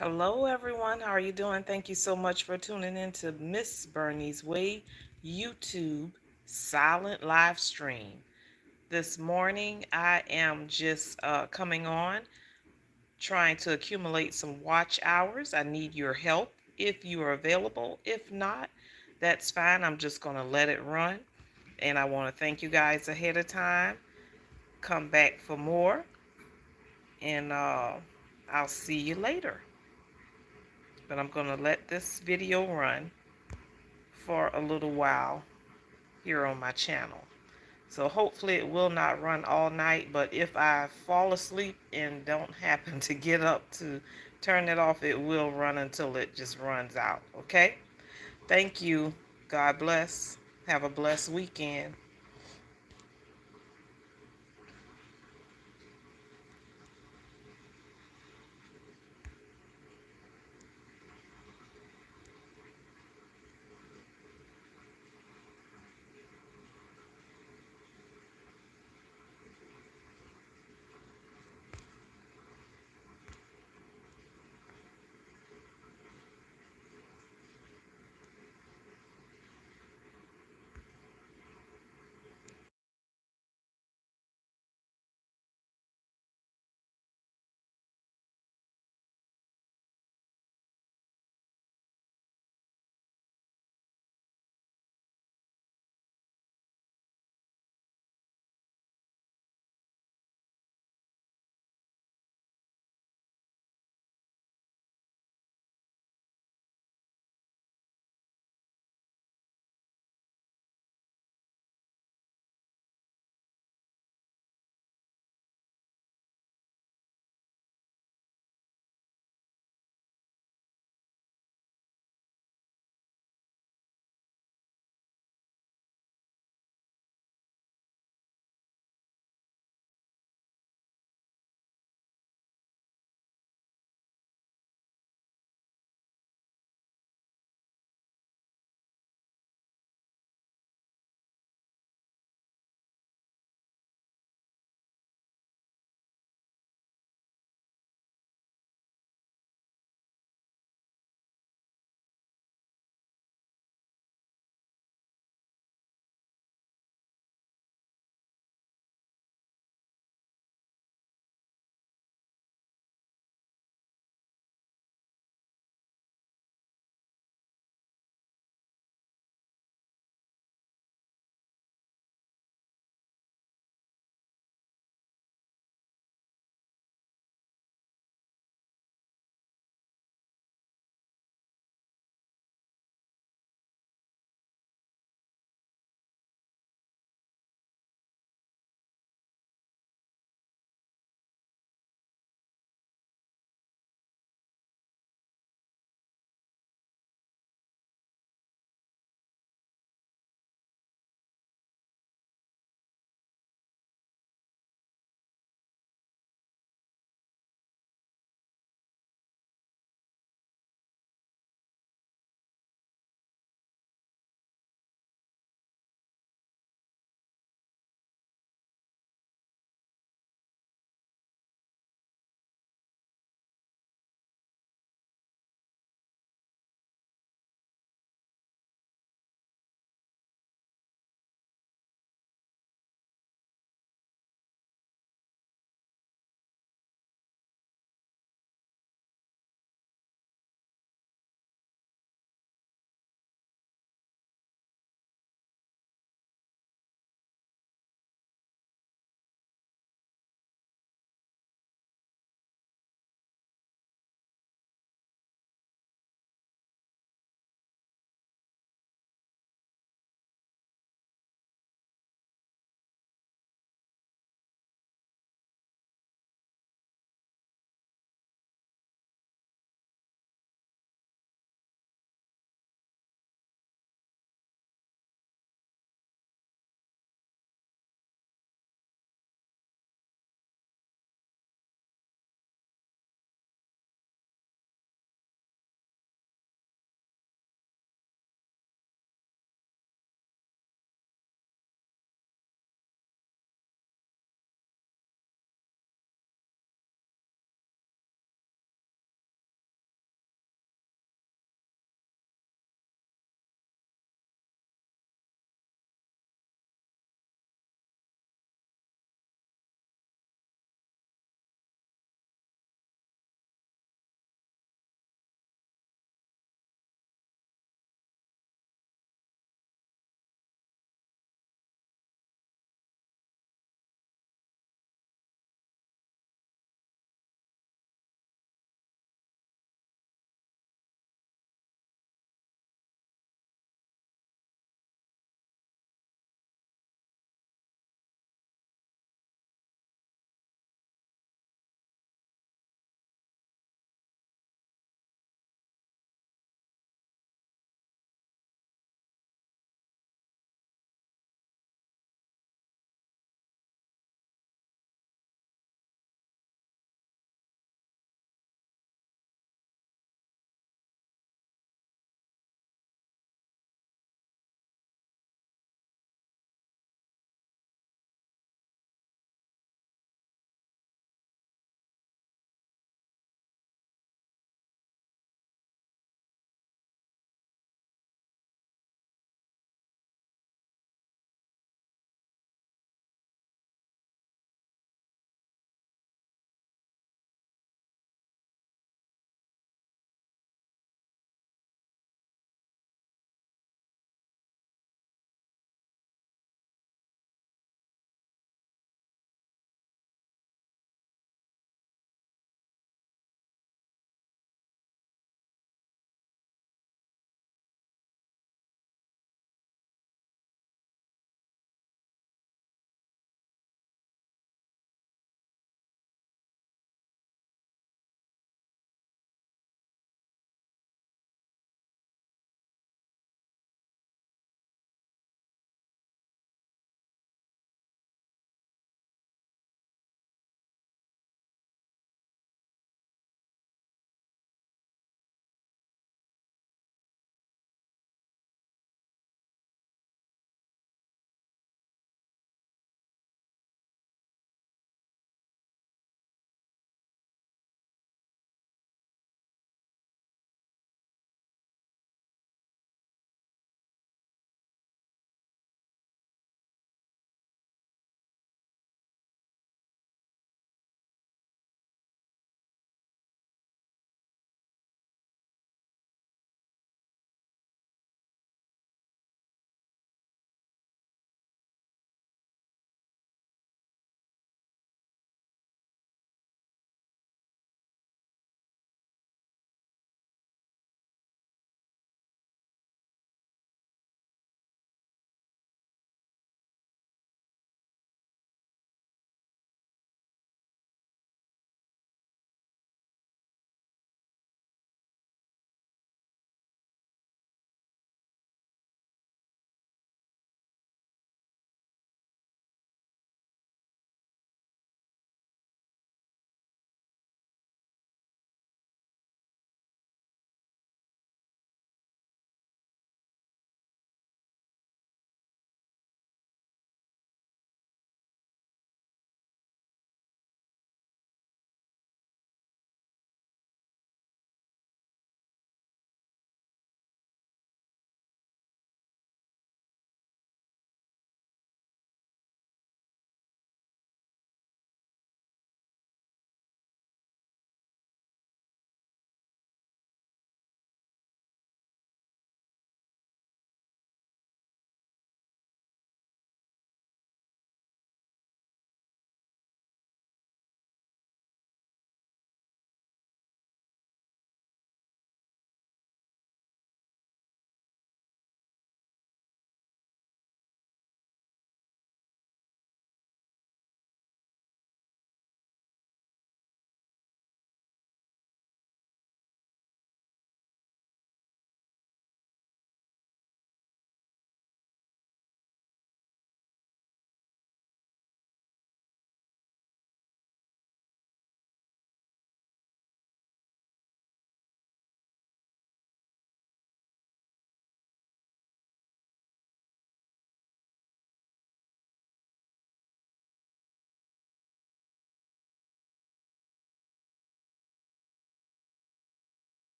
Hello, everyone. How are you doing? Thank you so much for tuning in to Miss Bernie's Way YouTube silent live stream. This morning, I am just coming on trying to accumulate some watch hours. I need your help if you are available. If not, that's fine. I'm just going to let it run. And I want to thank you guys ahead of time. Come back for more, and I'll see you later. But I'm going to let this video run for a little while here on my channel. So hopefully it will not run all night, but if I fall asleep and don't happen to get up to turn it off, it will run until it just runs out. Okay? Thank you. God bless. Have a blessed weekend.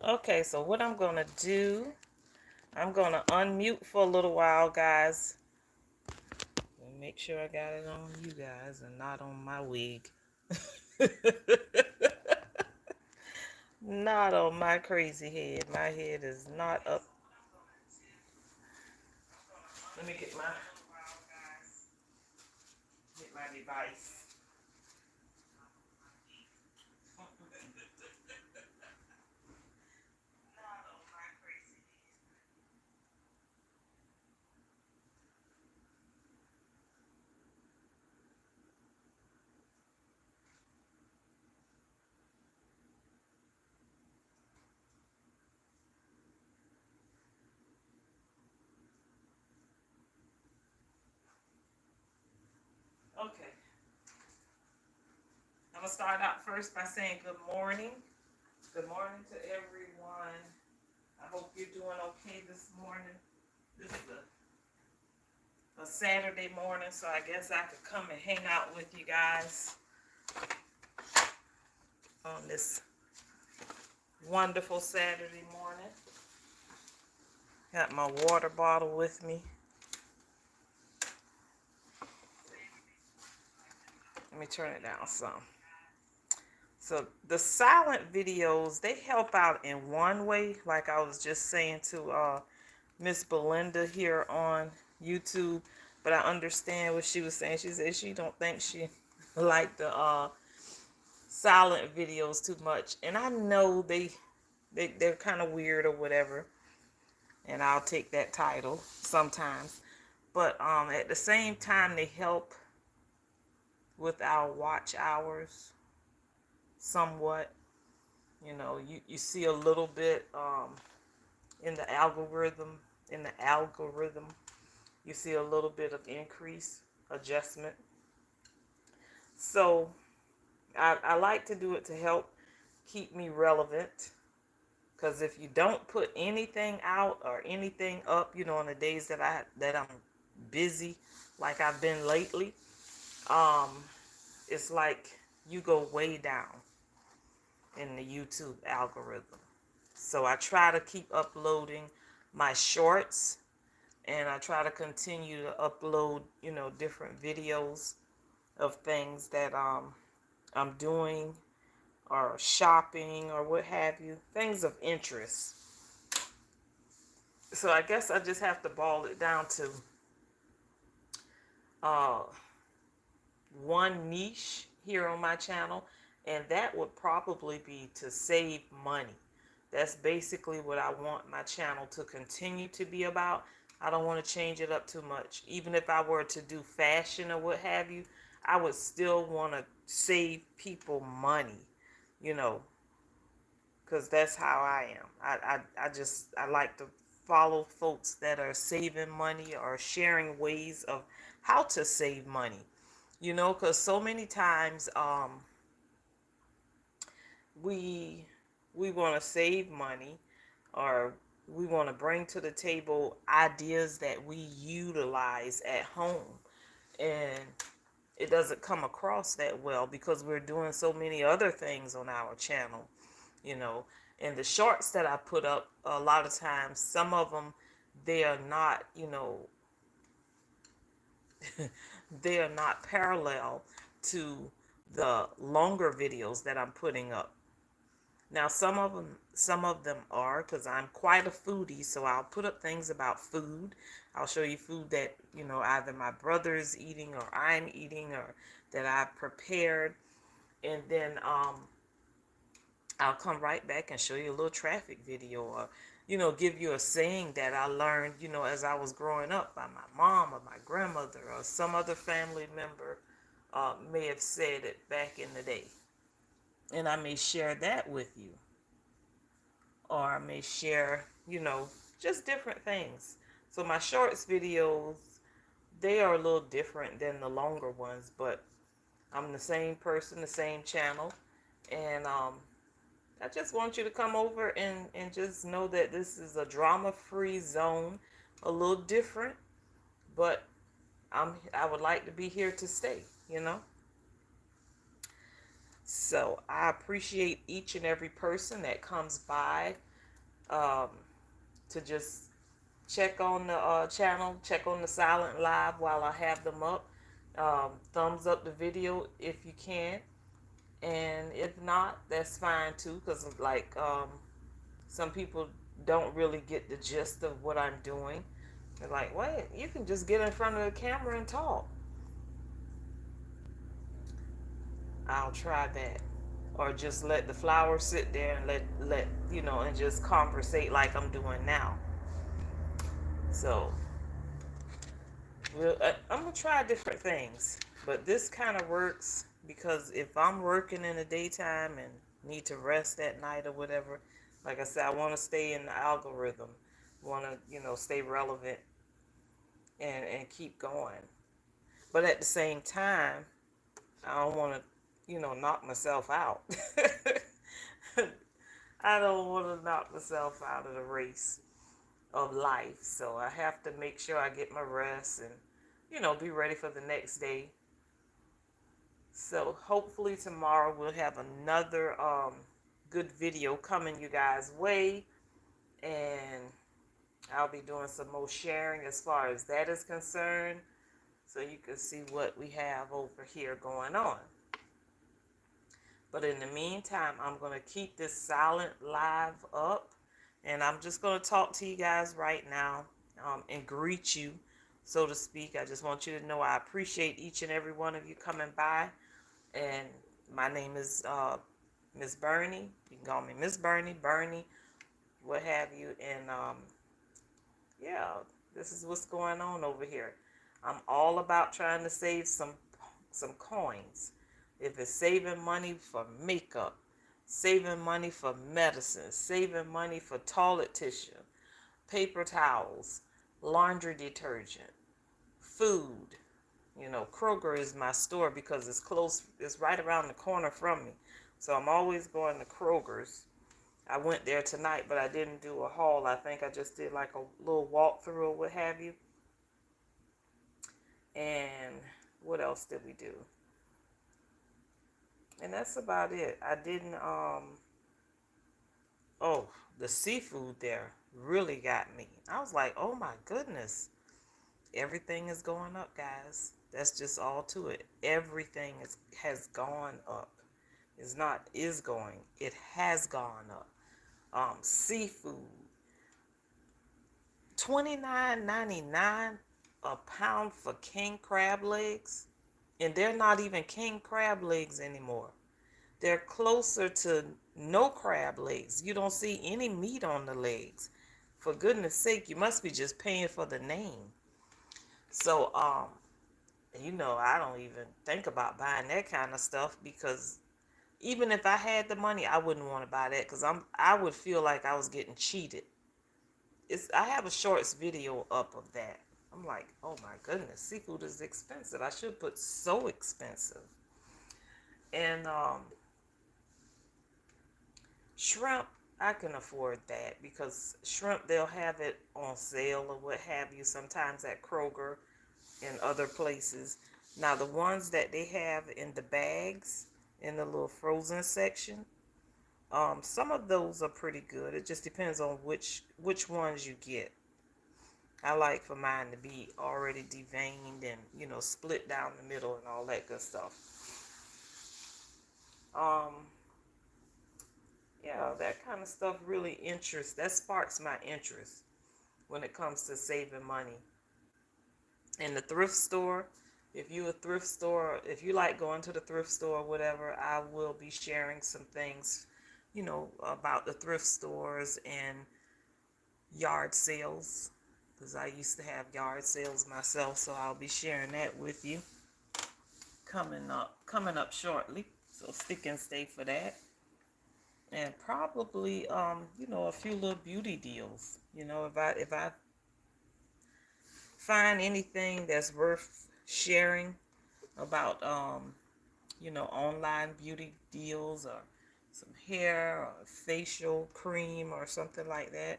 Okay, so what I'm going to do, I'm going to unmute for a little while, guys. Make sure I got it on you guys and not on my wig. Not on my crazy head. My head is not up. Let me get my device. Okay. I'm going to start out first by saying good morning. Good morning to everyone. I hope you're doing okay this morning. This is a Saturday morning, so I guess I could come and hang out with you guys on this wonderful Saturday morning. Got my water bottle with me. Let me turn it down some. So the silent videos, they help out in one way, like I was just saying to Miss Belinda here on YouTube, but I understand what she was saying. She said she don't think she liked the silent videos too much, and I know they're kind of weird or whatever, and I'll take that title sometimes, but at the same time they help with our watch hours somewhat. You know, you see a little bit in the algorithm you see a little bit of increase adjustment. So I like to do it to help keep me relevant, because if you don't put anything out or anything up, you know, on the days that I'm busy like I've been lately, um it's like you go way down in the YouTube algorithm. So I try to keep uploading my shorts, and I try to continue to upload, you know, different videos of things that I'm doing or shopping or what have you, things of interest. So I guess I just have to boil it down to uh, one niche here on my channel, and that would probably be to save money. That's basically what I want my channel to continue to be about. I don't want to change it up too much. Even if I were to do fashion or what have you, I would still want to save people money, you know, because that's how I am. I like to follow folks that are saving money or sharing ways of how to save money, you know, because so many times we want to save money, or we want to bring to the table ideas that we utilize at home, and it doesn't come across that well because we're doing so many other things on our channel, you know. And the shorts that I put up, a lot of times, some of them, they are not, you know, they are not parallel to the longer videos that I'm putting up. Now, some of them are, because I'm quite a foodie, so I'll put up things about food. I'll show you food that, you know, either my brother's eating or I'm eating, or that I've prepared. And then I'll come right back and show you a little traffic video, or, you know, give you a saying that I learned, you know, as I was growing up by my mom or my grandmother or some other family member may have said it back in the day. And I may share that with you. Or I may share, you know, just different things. So my shorts videos, they are a little different than the longer ones, but I'm the same person, the same channel. And I just want you to come over and just know that this is a drama-free zone, a little different, but I would like to be here to stay, you know. So I appreciate each and every person that comes by um, to just check on the channel, check on the silent live while I have them up. Thumbs up the video if you can, and if not, that's fine too. Cause like some people don't really get the gist of what I'm doing. They're like, wait, you can just get in front of the camera and talk. I'll try that. Or just let the flowers sit there and let and just conversate like I'm doing now. So I'm gonna try different things, but this kind of works because if I'm working in the daytime and need to rest at night or whatever, like I said, I want to stay in the algorithm, want to stay relevant and keep going. But at the same time, I don't want to knock myself out. I don't want to knock myself out of the race of life, so I have to make sure I get my rest and be ready for the next day. So hopefully tomorrow we'll have another good video coming you guys' way, and I'll be doing some more sharing as far as that is concerned, so you can see what we have over here going on. But in the meantime, I'm going to keep this silent live up, and I'm just going to talk to you guys right now and greet you, so to speak. I just want you to know I appreciate each and every one of you coming by. And my name is Miss Bernie. You can call me Miss Bernie, Bernie, what have you. And yeah, this is what's going on over here. I'm all about trying to save some coins. If it's saving money for makeup, saving money for medicine, saving money for toilet tissue, paper towels, laundry detergent, food. Kroger is my store because it's close. It's right around the corner from me. So I'm always going to Kroger's. I went there tonight, but I didn't do a haul. I think I just did like a little walkthrough or what have you. And what else did we do? And that's about it. I didn't, oh, the seafood there really got me. I was like, oh my goodness. Everything is going up, guys. That's just all to it. Everything has gone up. It's not is going. It has gone up. Seafood, $29.99 a pound for king crab legs, and they're not even king crab legs anymore. They're closer to no crab legs. You don't see any meat on the legs. For goodness sake, you must be just paying for the name. So, I don't even think about buying that kind of stuff because even if I had the money, I wouldn't want to buy that because I would feel like I was getting cheated. I have a shorts video up of that. I'm like, oh my goodness, seafood is expensive. I should put so expensive. And shrimp, I can afford that because shrimp, they'll have it on sale or what have you, sometimes at Kroger and other places. Now, the ones that they have in the bags, in the little frozen section, some of those are pretty good. It just depends on which ones you get. I like for mine to be already deveined and, split down the middle and all that good stuff. Yeah, that kind of stuff really that sparks my interest when it comes to saving money. In the thrift store, if you like going to the thrift store or whatever, I will be sharing some things, about the thrift stores and yard sales, because I used to have yard sales myself, so I'll be sharing that with you coming up shortly. So stick and stay for that. And probably a few little beauty deals. If I find anything that's worth sharing about online beauty deals or some hair or facial cream or something like that,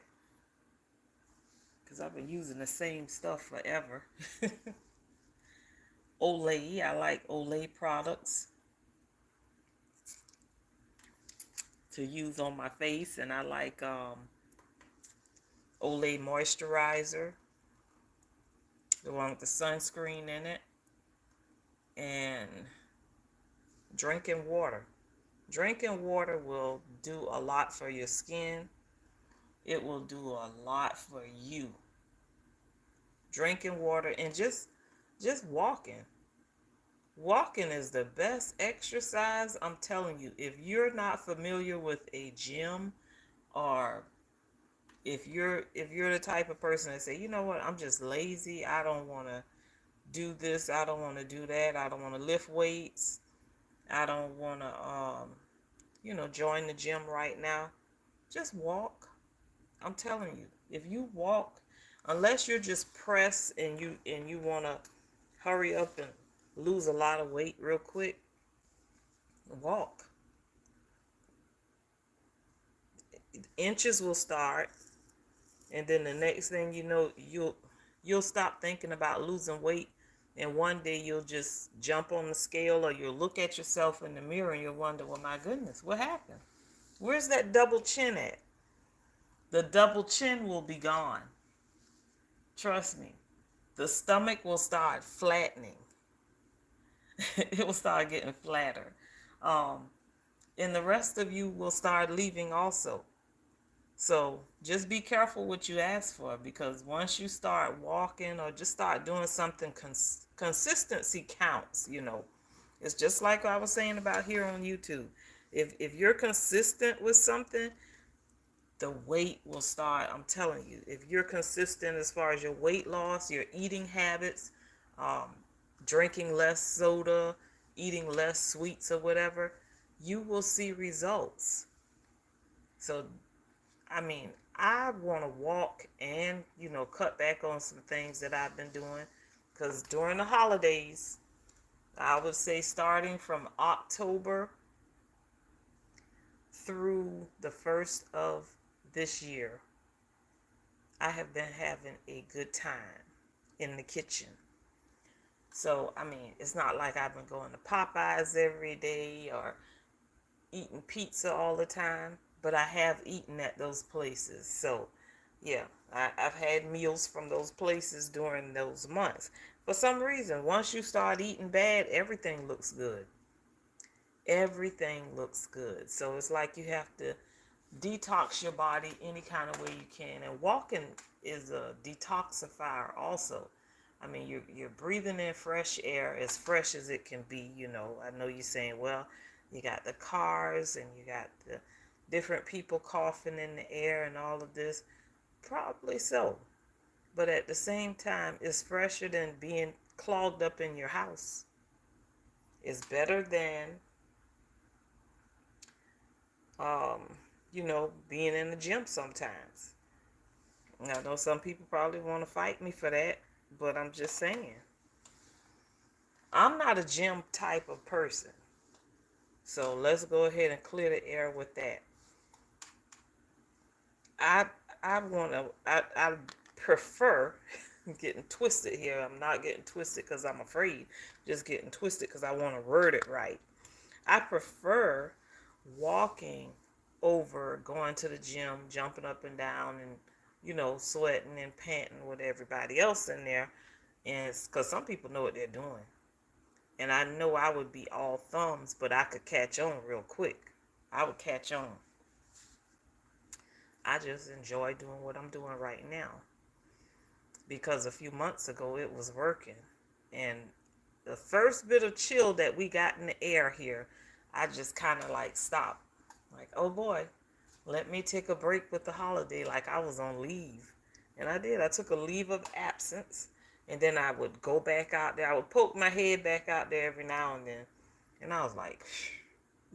because I've been using the same stuff forever. Olay, I like Olay products to use on my face, and I like Olay moisturizer, the one with the sunscreen in it, and drinking water. Drinking water will do a lot for your skin. It will do a lot for you. Drinking water and just walking. Walking is the best exercise. I'm telling you, if you're not familiar with a gym, or if you're the type of person that say, you know what, I'm just lazy, I don't want to do this, I don't want to do that, I don't want to lift weights, I don't want to join the gym right now, just walk. I'm telling you, if you walk, unless you're just pressed and you want to hurry up and lose a lot of weight real quick, walk. Inches will start, and then the next thing you know, you'll stop thinking about losing weight, and one day you'll just jump on the scale, or you'll look at yourself in the mirror and you'll wonder, well, my goodness, what happened? Where's that double chin at? The double chin will be gone. Trust me. The stomach will start flattening. It will start getting flatter. Um, and the rest of you will start leaving also. So just be careful what you ask for, because once you start walking or just start doing something, consistency counts. It's just like I was saying about here on YouTube. If you're consistent with something, the weight will start. I'm telling you, if you're consistent as far as your weight loss, your eating habits, um, drinking less soda, eating less sweets or whatever, you will see results. So I mean, I want to walk and, cut back on some things that I've been doing. Because during the holidays, I would say starting from October through the first of this year, I have been having a good time in the kitchen. So, I mean, it's not like I've been going to Popeyes every day or eating pizza all the time, but I have eaten at those places. So, yeah, I've had meals from those places during those months. For some reason, once you start eating bad, everything looks good. Everything looks good. So it's like you have to detox your body any kind of way you can. And walking is a detoxifier also. I mean, you're breathing in fresh air, as fresh as it can be. I know you're saying, well, you got the cars and you got the different people coughing in the air and all of this. Probably so. But at the same time, it's fresher than being clogged up in your house. It's better than, um, being in the gym sometimes. I know some people probably want to fight me for that, but I'm just saying. I'm not a gym type of person. So let's go ahead and clear the air with that. I I prefer getting twisted here. I'm not getting twisted because I'm afraid. Just getting twisted because I want to word it right. I prefer walking over going to the gym, jumping up and down, and sweating and panting with everybody else in there. And it's because some people know what they're doing. And I know I would be all thumbs, but I could catch on real quick. I would catch on. I just enjoy doing what I'm doing right now, because a few months ago it was working. And the first bit of chill that we got in the air here, I just kind of like stopped. Like, oh boy, let me take a break with the holiday, like I was on leave. And I did. I took a leave of absence. And then I would go back out there. I would poke my head back out there every now and then. And I was like,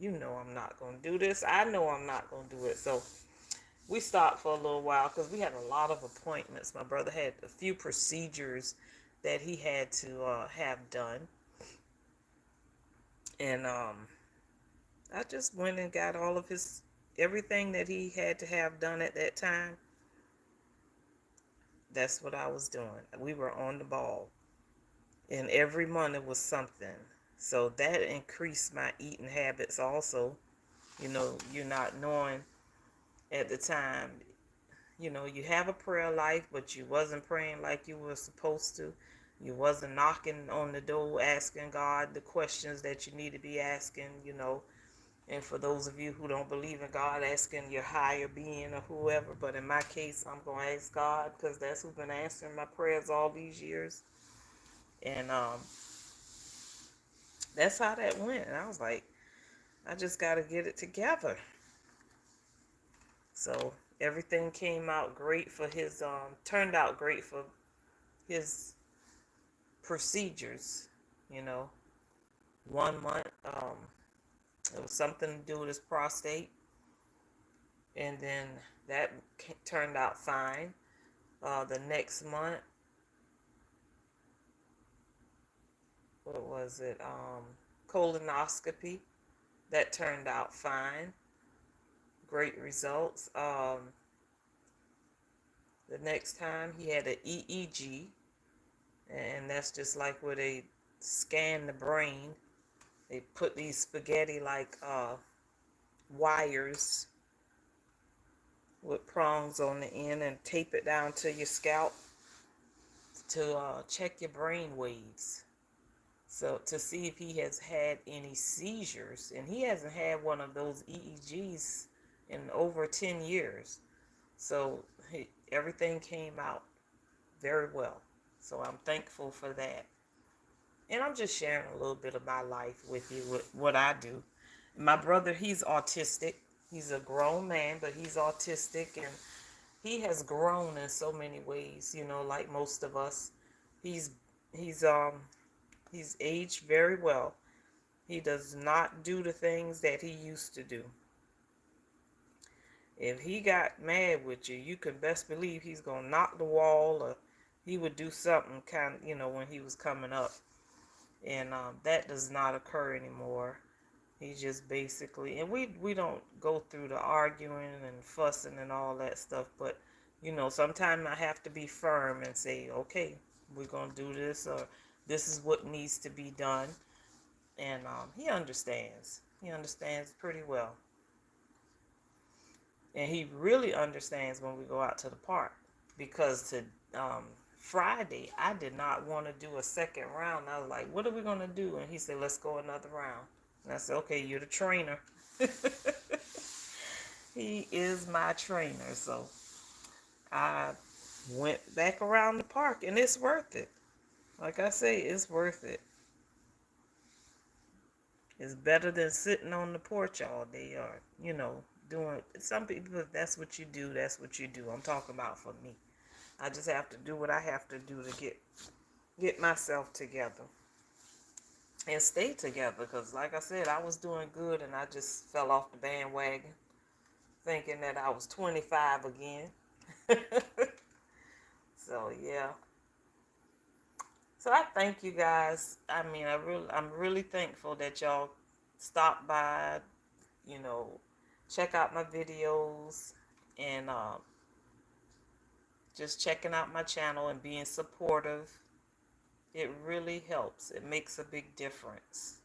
I'm not going to do this. I know I'm not going to do it. So we stopped for a little while because we had a lot of appointments. My brother had a few procedures that he had to have done. And I just went and got all of everything that he had to have done at that time. That's what I was doing. We were on the ball. And every month it was something. So that increased my eating habits also. You're not knowing at the time, you have a prayer life, but you wasn't praying like you were supposed to. You wasn't knocking on the door asking God the questions that you need to be asking. And for those of you who don't believe in God, asking your higher being or whoever. But in my case, I'm going to ask God because that's who's been answering my prayers all these years. And that's how that went. And I was like, I just got to get it together. So everything came out great for his, turned out great for his procedures. you know 1 month, it was something to do with his prostate, and then that turned out fine. The next month, what was it, colonoscopy, that turned out fine, great results. The next time he had an EEG, and that's just like where they scan the brain. They put these spaghetti like wires with prongs on the end and tape it down to your scalp to check your brain waves. So to see if he has had any seizures, and he hasn't had one of those EEGs in over 10 years. So everything came out very well. So I'm thankful for that. And I'm just sharing a little bit of my life with you, with what I do. My brother, he's autistic. He's a grown man, but he's autistic, and he has grown in so many ways, like most of us. He's he's um he's aged very well. He does not do the things that he used to do. If he got mad with you, you can best believe he's gonna knock the wall, or he would do something kind of, when he was coming up. And that does not occur anymore. He just basically, and we don't go through the arguing and fussing and all that stuff, but sometimes I have to be firm and say, okay, we're gonna do this, or this is what needs to be done. And he understands. He understands pretty well. And he really understands when we go out to the park, because to Friday, I did not want to do a second round. I was like, what are we going to do? And he said, let's go another round. And I said, okay, you're the trainer. He is my trainer. So I went back around the park, and it's worth it. Like I say, it's worth it. It's better than sitting on the porch all day, or, doing. Some people, if that's what you do, that's what you do. I'm talking about for me. I just have to do what I have to do to get myself together and stay together, because like I said, I was doing good and I just fell off the bandwagon thinking that I was 25 again. So yeah, so I thank you guys. I mean, I'm really thankful that y'all stopped by, you know check out my videos, and just checking out my channel and being supportive. It really helps. It makes a big difference.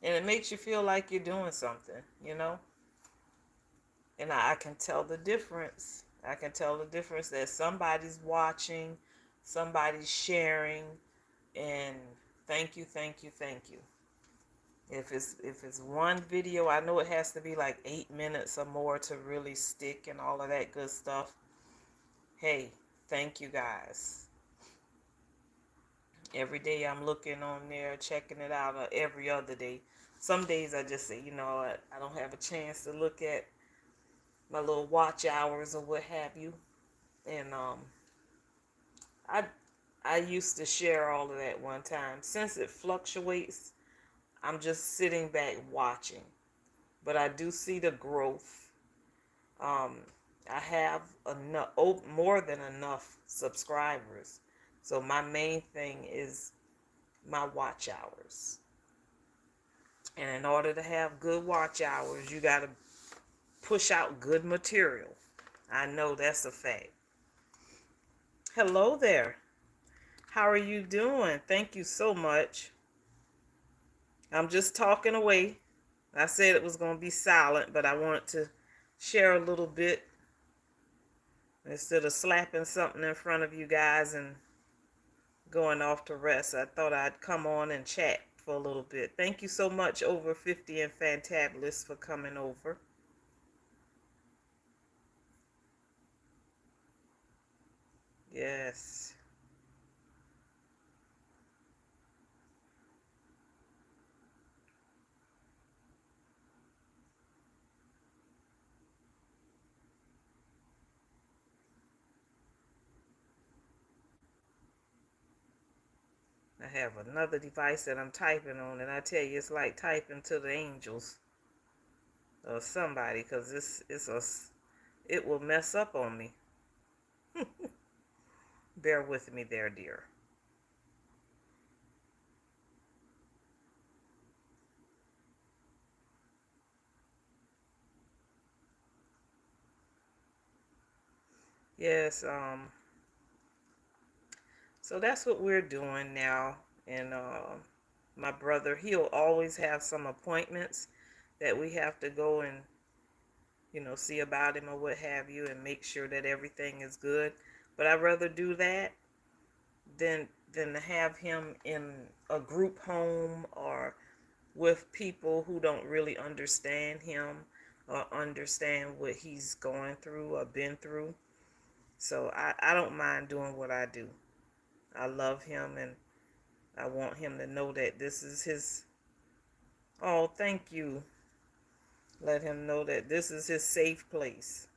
And it makes you feel like you're doing something. And I can tell the difference. I can tell the difference that somebody's watching, somebody's sharing, and thank you, thank you, thank you. If it's one video, I know it has to be like 8 minutes or more to really stick and all of that good stuff. Hey, thank you guys. Every day I'm looking on there, checking it out, or every other day. Some days I just say, I don't have a chance to look at my little watch hours or what have you. And I I used to share all of that one time. Since it fluctuates, I'm just sitting back watching. But I do see the growth. Um, I have enough, more than enough subscribers. So my main thing is my watch hours. And in order to have good watch hours, you got to push out good material. I know that's a fact. Hello there. How are you doing? Thank you so much. I'm just talking away. I said it was going to be silent, but I wanted to share a little bit Instead of slapping something in front of you guys and going off to rest, I thought I'd come on and chat for a little bit. Thank you so much, Over 50 and Fantabulous, for coming over. Yes. I have another device that I'm typing on, and I tell you, it's like typing to the angels or somebody, because it will mess up on me. Bear with me there, dear. Yes, so that's what we're doing now. And my brother, he'll always have some appointments that we have to go and, see about him or what have you and make sure that everything is good. But I'd rather do that than to have him in a group home or with people who don't really understand him or understand what he's going through or been through. So I don't mind doing what I do. I love him and I want him to know that this is his. Oh, thank you. Let him know that this is his safe place.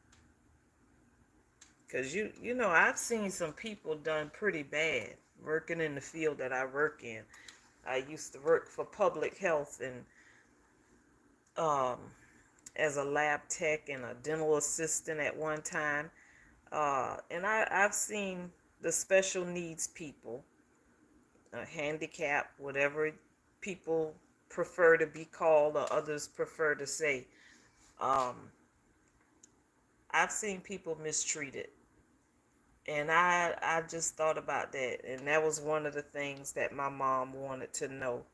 Because I've seen some people done pretty bad working in the field that I work in. I used to work for public health and um, as a lab tech and a dental assistant at one time. And I've seen the special needs people, handicap, whatever people prefer to be called or others prefer to say. Um, I've seen people mistreated. And I just thought about that. And that was one of the things that my mom wanted to know.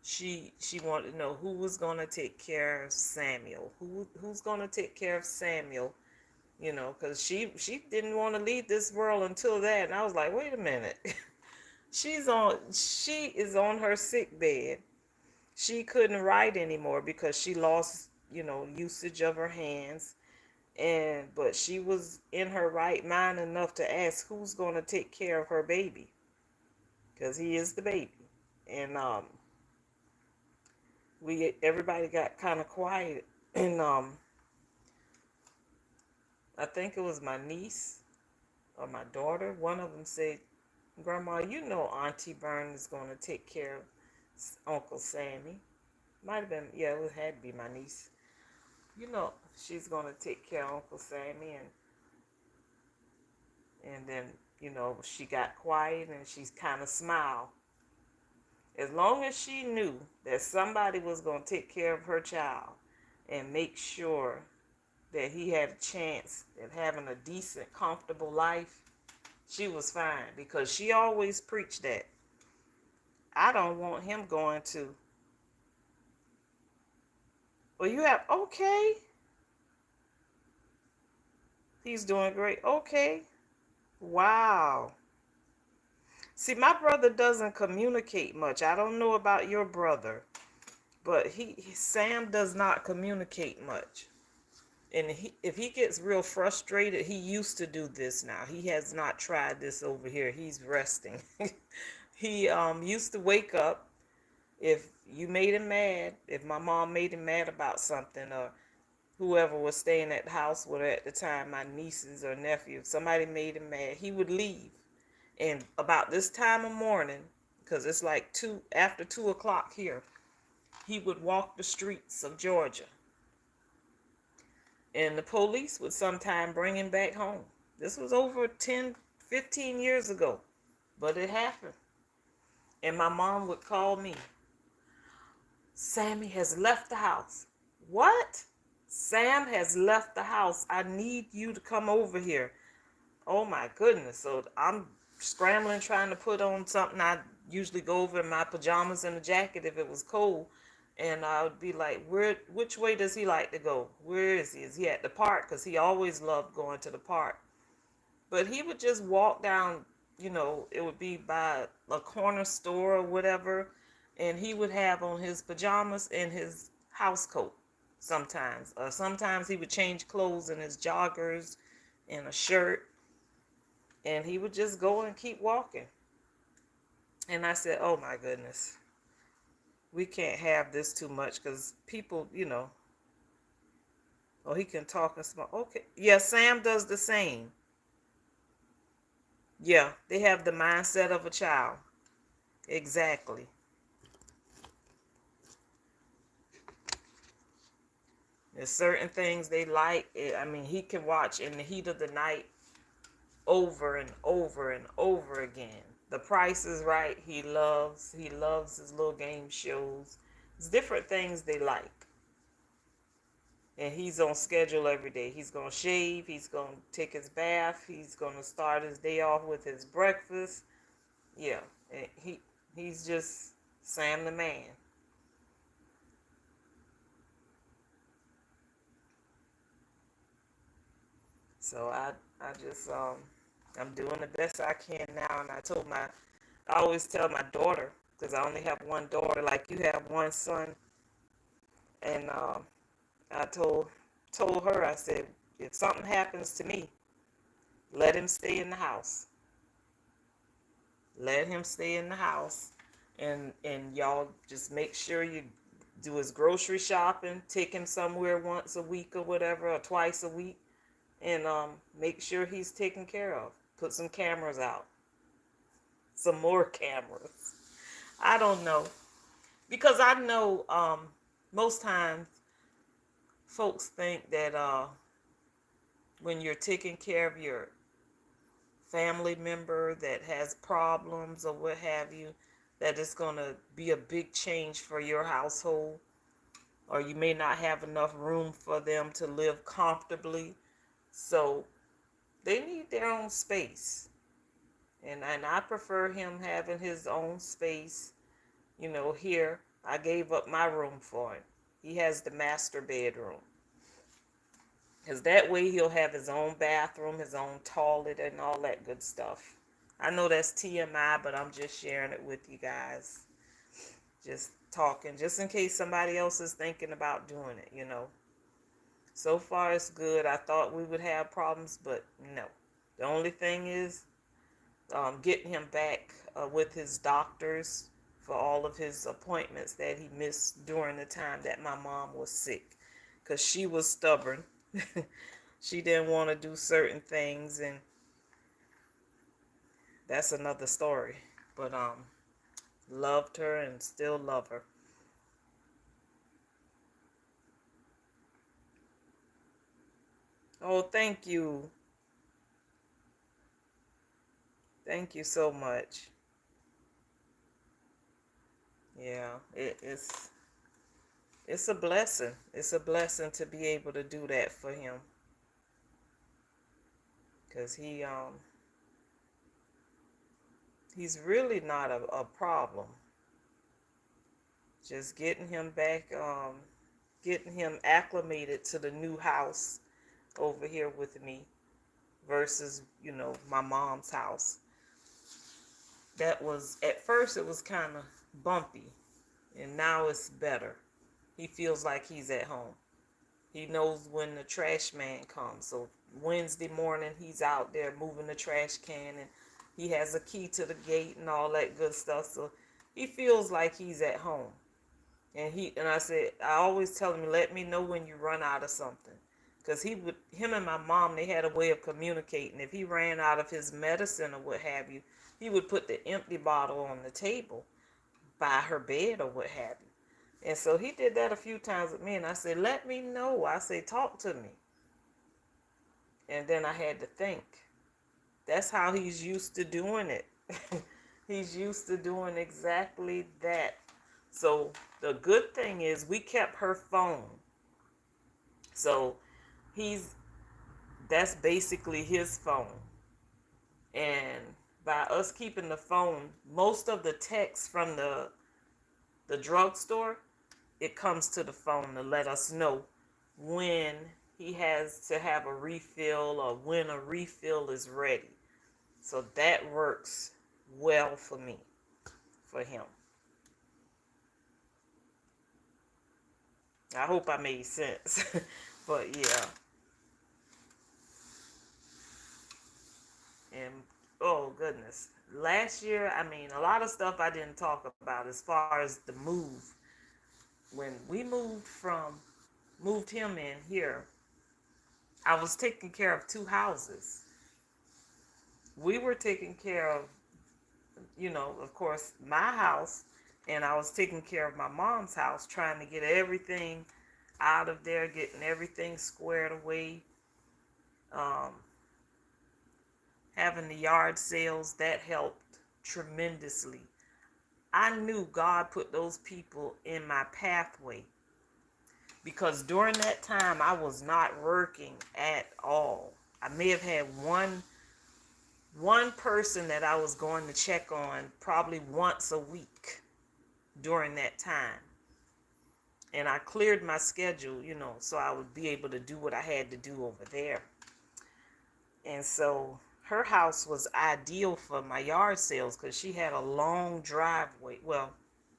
She wanted to know who was going to take care of Samuel. Who's going to take care of Samuel? Because she didn't want to leave this world until that. And I was like, wait a minute. She is on her sick bed. She couldn't write anymore because she lost, usage of her hands. But she was in her right mind enough to ask who's going to take care of her baby, because he is the baby. And we everybody got kind of quiet. And I think it was my niece or my daughter. One of them said, "Grandma, Auntie Byrne is going to take care of Uncle Sammy." Might have been, yeah, it had to be my niece. She's going to take care of Uncle Sammy. And then, she got quiet and she kind of smiled. As long as she knew that somebody was going to take care of her child and make sure that he had a chance at having a decent, comfortable life, she was fine, because she always preached that. I don't want him going to. Well, okay. He's doing great. Okay. Wow. See, my brother doesn't communicate much. I don't know about your brother, but Sam does not communicate much. And if he gets real frustrated, he used to do this now. He has not tried this over here. He's resting. He used to wake up if you made him mad, if my mom made him mad about something, or whoever was staying at the house with her at the time, my nieces or nephew, if somebody made him mad, he would leave. And about this time of morning, because it's like after 2 o'clock here, he would walk the streets of Georgia. And the police would sometime bring him back home. This was over 10, 15 years ago, but it happened. And my mom would call me. Sammy has left the house. What? Sam has left the house. I need you to come over here. Oh my goodness. So I'm scrambling trying to put on something. I usually go over in my pajamas and a jacket if it was cold. And I would be like, which way does he like to go? Where is he? Is he at the park? Because he always loved going to the park. But he would just walk down, it would be by a corner store or whatever, and he would have on his pajamas and his house coat sometimes. Sometimes he would change clothes in his joggers and a shirt, and he would just go and keep walking. And I said, oh my goodness, we can't have this too much because people, oh, he can talk and smile. Okay. Yeah, Sam does the same. Yeah, they have the mindset of a child. Exactly. There's certain things they like. I mean, he can watch in the heat of the night over and over and over again. The Price is Right. He loves his little game shows. It's different things they like. And he's on schedule every day. He's going to shave. He's going to take his bath. He's going to start his day off with his breakfast. Yeah. And he's just Sam the man. So I just I'm doing the best I can now, and I always tell my daughter, because I only have one daughter, like you have one son, and I told her, I said, if something happens to me, let him stay in the house. Let him stay in the house, and y'all just make sure you do his grocery shopping, take him somewhere once a week or whatever, or twice a week, and make sure he's taken care of. Put some cameras out, some more cameras. I don't know, because I know most times folks think that when you're taking care of your family member that has problems or what have you, that it's going to be a big change for your household, or you may not have enough room for them to live comfortably. So they need their own space. And I prefer him having his own space. Here, I gave up my room for him. He has the master bedroom. Because that way he'll have his own bathroom, his own toilet, and all that good stuff. I know that's TMI, but I'm just sharing it with you guys. Just talking, just in case somebody else is thinking about doing it. So far, it's good. I thought we would have problems, but no. The only thing is getting him back with his doctors for all of his appointments that he missed during the time that my mom was sick, because she was stubborn. She didn't want to do certain things, and that's another story. But loved her and still love her. Oh, thank you. Thank you so much. Yeah, it's a blessing. It's a blessing to be able to do that for him, because he's really not a problem. Just getting him acclimated to the new house over here with me versus, my mom's house. That was, at first it was kind of bumpy, and now it's better. He feels like he's at home. He knows when the trash man comes. So Wednesday morning, he's out there moving the trash can, and he has a key to the gate and all that good stuff. So he feels like he's at home. And I said, I always tell him, let me know when you run out of something. Because him and my mom, they had a way of communicating. If he ran out of his medicine or what have you, he would put the empty bottle on the table by her bed or what have you. And so he did that a few times with me. And I said, let me know. I said, talk to me. And then I had to think. That's how he's used to doing it. He's used to doing exactly that. So the good thing is we kept her phone. So he's that's basically his phone. And by us keeping the phone, most of the text from the drugstore, it comes to the phone to let us know when he has to have a refill or when a refill is ready. So that works well for me, for him. I hope I made sense. But yeah. And oh goodness. Last year, I mean, a lot of stuff I didn't talk about as far as the move. When we moved him in here, I was taking care of two houses. We were taking care of, of course, my house, and I was taking care of my mom's house, trying to get everything out of there, getting everything squared away. Um, Having the yard sales, that helped tremendously. I knew God put those people in my pathway because during that time I was not working at all. I may have had one person that I was going to check on probably once a week during that time. And I cleared my schedule, so I would be able to do what I had to do over there. And so her house was ideal for my yard sales because she had a long driveway. Well,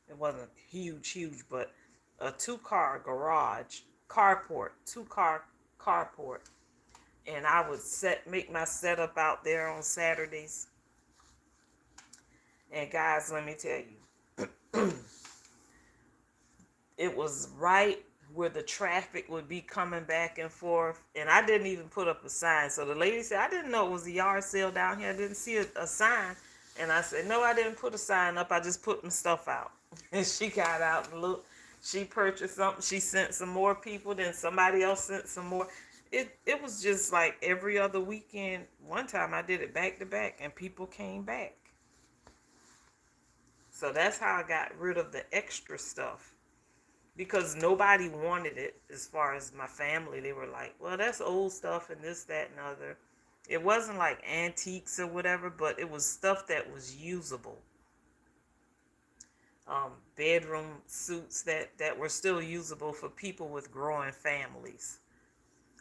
it wasn't huge, but a two-car garage, carport, two-car carport. And I would make my setup out there on Saturdays. And guys, let me tell you, it was right where the traffic would be coming back and forth. And I didn't even put up a sign. So the lady said, I didn't know it was a yard sale down here. I didn't see a sign. And I said, no, I didn't put a sign up. I just put my stuff out. And she got out and looked. She purchased something. She sent some more people. Then somebody else sent some more. It was just like every other weekend. One time I did it back to back and people came back. So that's how I got rid of the extra stuff. Because nobody wanted it as far as my family. They were like, well, that's old stuff and this, that, and other. It wasn't like antiques or whatever, but it was stuff that was usable. Bedroom suits that were still usable for people with growing families.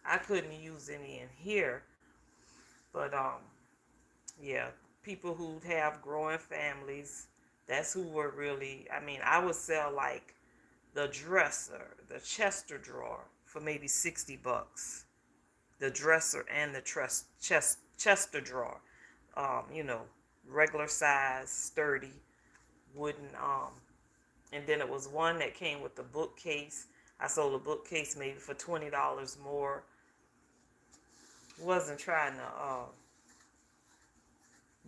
I couldn't use any in here, but yeah, people who have growing families, that's who were really, I mean, I would sell like the dresser, the Chester drawer for maybe $60. The dresser and the Chester drawer, you know, regular size, sturdy, wooden. And then it was one that came with the bookcase. I sold a bookcase maybe for $20 more. Wasn't trying to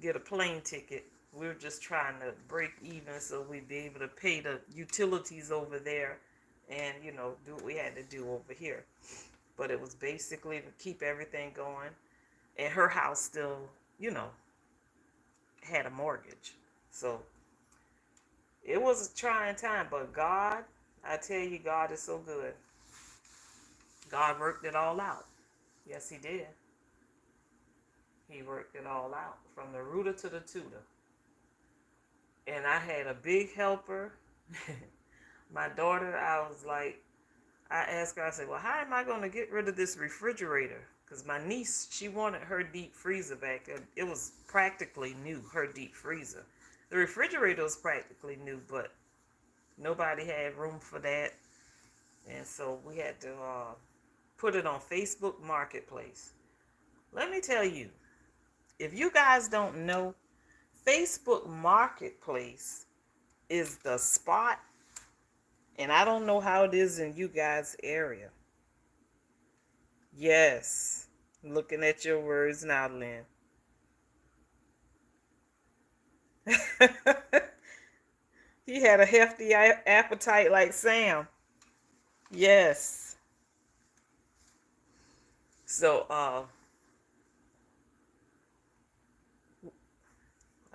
get a plane ticket. We were just trying to break even so we'd be able to pay the utilities over there and, do what we had to do over here. But it was basically to keep everything going. And her house still, had a mortgage. So it was a trying time. But God, I tell you, God is so good. God worked it all out. Yes, he did. He worked it all out from the rooter to the tutor. And I had a big helper. My daughter, I asked her, I said, well, how am I going to get rid of this refrigerator? Because my niece, she wanted her deep freezer back. It was practically new, her deep freezer. The refrigerator was practically new, but nobody had room for that. And so we had to put it on Facebook Marketplace. Let me tell you, if you guys don't know, Facebook Marketplace is the spot. And I don't know how it is in you guys' area. Yes. Looking at your words now, Lynn. He had a hefty appetite like Sam. Yes. So, I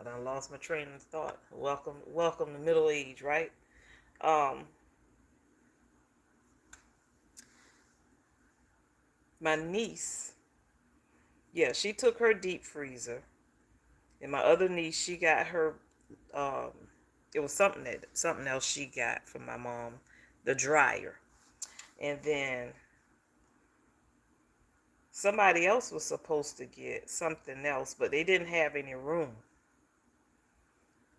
done lost my train of thought. Welcome to middle age, right? Um, my niece, yeah, she took her deep freezer, and my other niece, she got her, um, it was something else she got from my mom, the dryer, and then Somebody else was supposed to get something else, but they didn't have any room.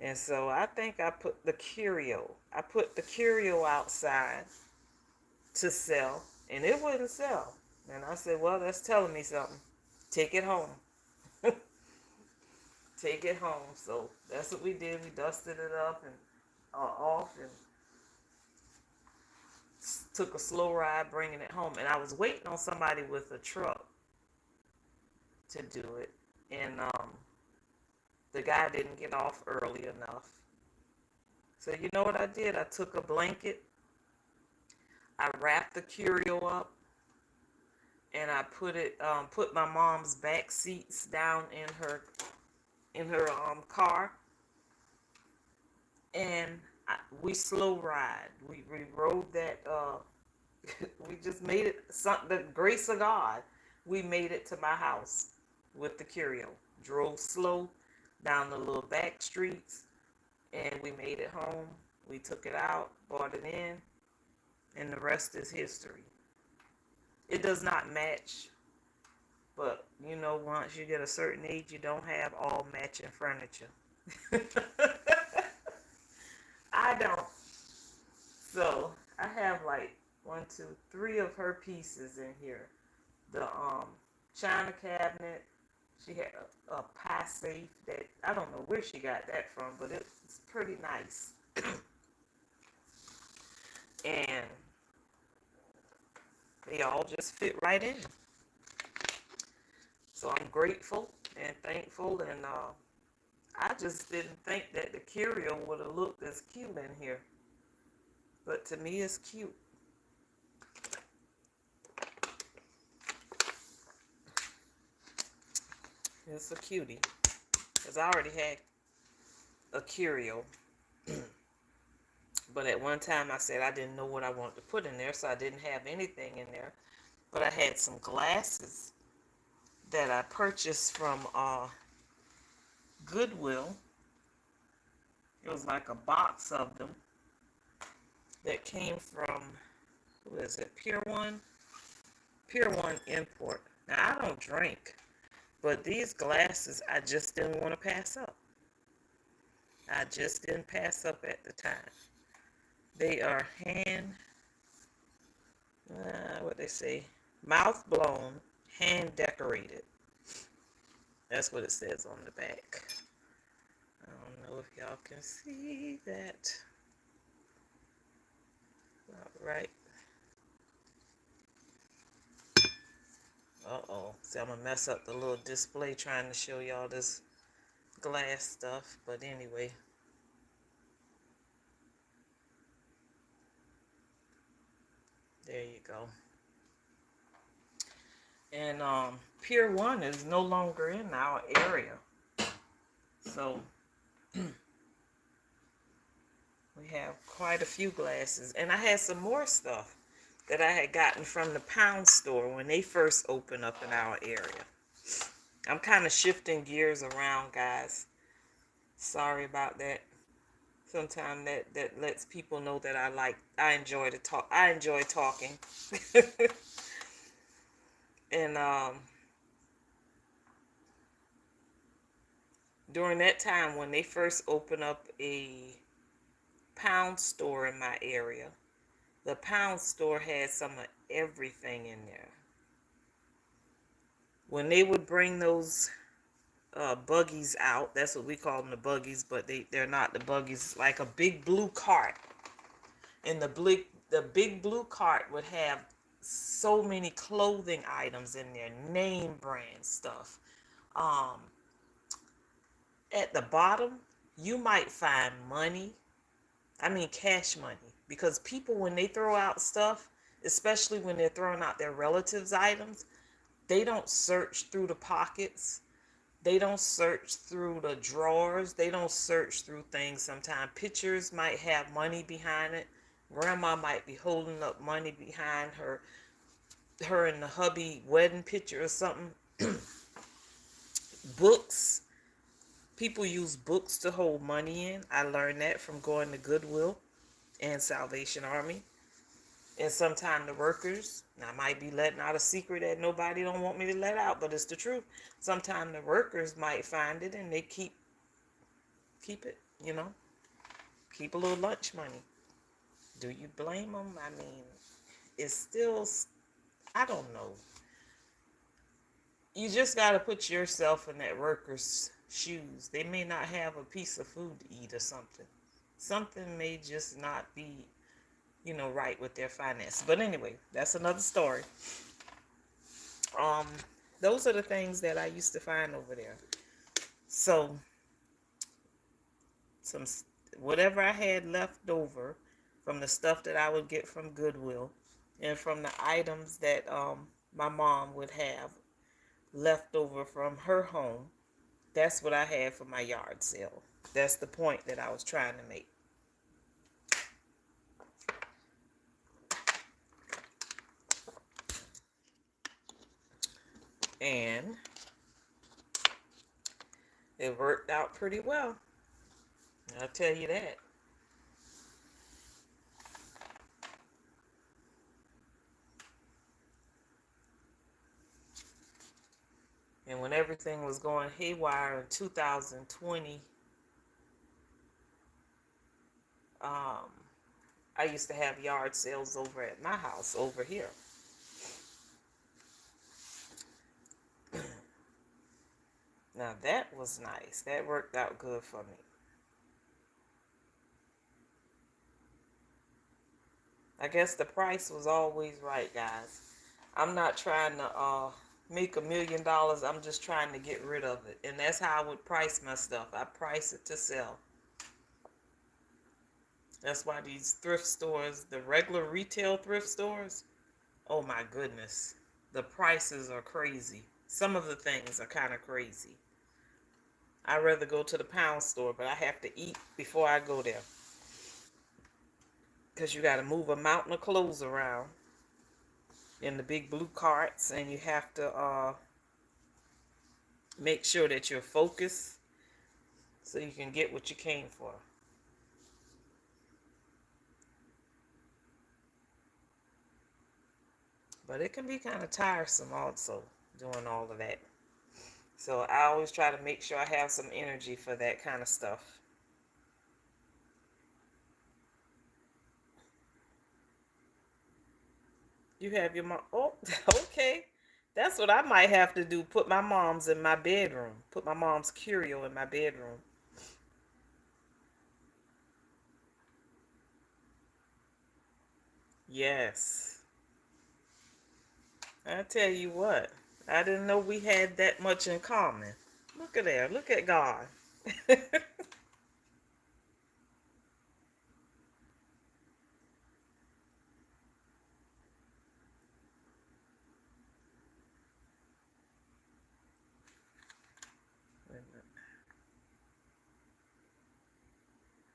And so I think I put the curio. I put the curio outside to sell, and it wouldn't sell. And I said, well, that's telling me something. Take it home. Take it home. So that's what we did. We dusted it up and off and took a slow ride bringing it home. And I was waiting on somebody with a truck to do it. And the guy didn't get off early enough. So you know what I did? I took a blanket. I wrapped the curio up. And I put my mom's back seats down in her car. And we slow ride. We rode that. We just made it. The grace of God, we made it to my house with the curio. Drove slow down the little back streets, and we made it home. We took it out, brought it in, and the rest is history. It does not match, but you know, once you get a certain age, you don't have all matching furniture. I don't. So I have like 1, 2, 3 of her pieces in here. The china cabinet. She had a pie safe that I don't know where she got that from, but it's pretty nice. And they all just fit right in. So I'm grateful and thankful, and I just didn't think that the curio would have looked as cute in here. But to me, it's cute. It's a cutie. Because I already had a curio. But at one time I said I didn't know what I wanted to put in there, so I didn't have anything in there. But I had some glasses that I purchased from Goodwill. It was like a box of them that came from, who is it, Pier 1? Pier 1 Import. Now, I don't drink, but these glasses I just didn't want to pass up. I just didn't pass up at the time. They are what they say, mouth blown, hand decorated. That's what it says on the back. I don't know if y'all can see that. All right. Uh-oh. See, I'm going to mess up the little display trying to show y'all this glass stuff. But anyway. There you go. And Pier 1 is no longer in our area. So we have quite a few glasses. And I had some more stuff that I had gotten from the pound store when they first opened up in our area. I'm kind of shifting gears around, guys. Sorry about that. Sometimes that lets people know that I enjoy to talk. I enjoy talking. And during that time when they first opened up a pound store in my area, the pound store had some of everything in there. When they would bring those buggies out, that's what we call them, the buggies, but they're not the buggies, like a big blue cart. And the big blue cart would have so many clothing items in there, name brand stuff. At the bottom, you might find money. I mean cash money. Because people, when they throw out stuff, especially when they're throwing out their relatives' items, they don't search through the pockets. They don't search through the drawers. They don't search through things sometimes. Pictures might have money behind it. Grandma might be holding up money behind her and the hubby wedding picture or something. Books. People use books to hold money in. I learned that from going to Goodwill and Salvation Army. And sometimes the workers, and I might be letting out a secret that nobody don't want me to let out, but it's the truth. Sometimes the workers might find it and they keep it, keep a little lunch money. Do you blame them? I mean, it's still, I don't know. You just got to put yourself in that worker's shoes. They may not have a piece of food to eat or something. Something may just not be, right with their finances. But anyway, that's another story. Um, those are the things that I used to find over there. So, some whatever I had left over from the stuff that I would get from Goodwill and from the items that my mom would have left over from her home, that's what I had for my yard sale. That's the point that I was trying to make. And it worked out pretty well. I'll tell you that. And when everything was going haywire in 2020, I used to have yard sales over at my house over here. Now that was nice. That worked out good for me. I guess the price was always right, guys. I'm not trying to make $1 million. I'm just trying to get rid of it. And that's how I would price my stuff. I price it to sell. That's why these thrift stores, the regular retail thrift stores, oh my goodness, the prices are crazy. Some of the things are kind of crazy. I'd rather go to the pound store, but I have to eat before I go there. Because you got to move a mountain of clothes around in the big blue carts, and you have to make sure that you're focused so you can get what you came for. But it can be kind of tiresome also doing all of that. So I always try to make sure I have some energy for that kind of stuff. You have your mom. Oh, okay. That's what I might have to do. Put my mom's in my bedroom. Put my mom's curio in my bedroom. Yes. I tell you what. I didn't know we had that much in common. Look at there. Look at God.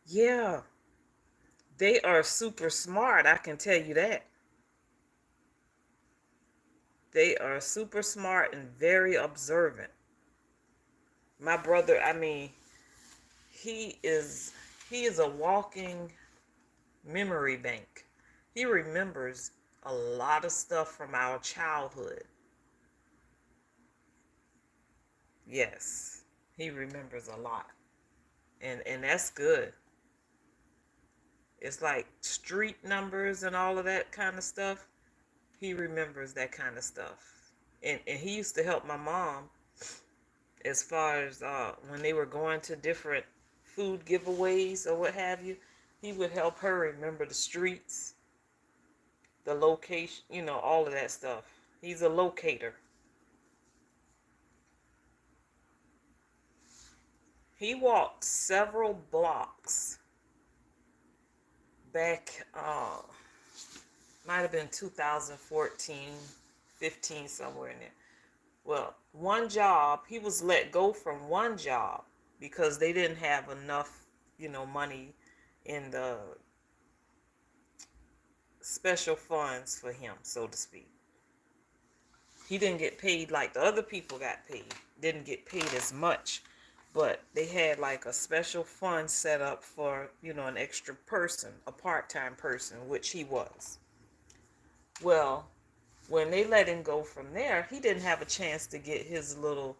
Yeah. They are super smart. I can tell you that. They are super smart and very observant. My brother, I mean, he is he is a walking memory bank. He remembers a lot of stuff from our childhood. Yes, he remembers a lot. And that's good. It's like street numbers and all of that kind of stuff. He remembers that kind of stuff. And he used to help my mom as far as when they were going to different food giveaways or what have you. He would help her remember the streets, the location, all of that stuff. He's a locator. He walked several blocks back, might have been 2014, 15, somewhere in there. Well, one job, he was let go from one job because they didn't have enough, money in the special funds for him, so to speak. He didn't get paid like the other people got paid. Didn't get paid as much. But they had like a special fund set up for, an extra person, a part-time person, which he was. Well, when they let him go from there, he didn't have a chance to get his little,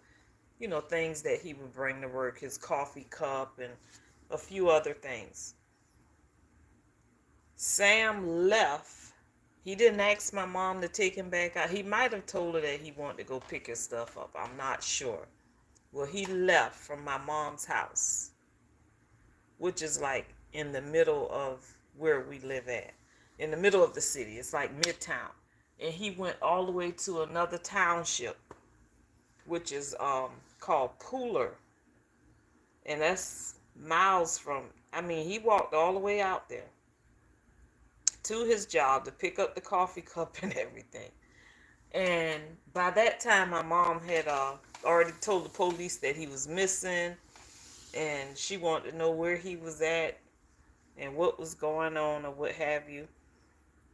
things that he would bring to work, his coffee cup and a few other things. Sam left. He didn't ask my mom to take him back out. He might have told her that he wanted to go pick his stuff up. I'm not sure. Well, he left from my mom's house, which is like in the middle of where we live at, in the middle of the city. It's like midtown. And he went all the way to another township, which is called Pooler. And that's miles from, he walked all the way out there to his job to pick up the coffee cup and everything. And by that time, my mom had already told the police that he was missing, and she wanted to know where he was at and what was going on or what have you.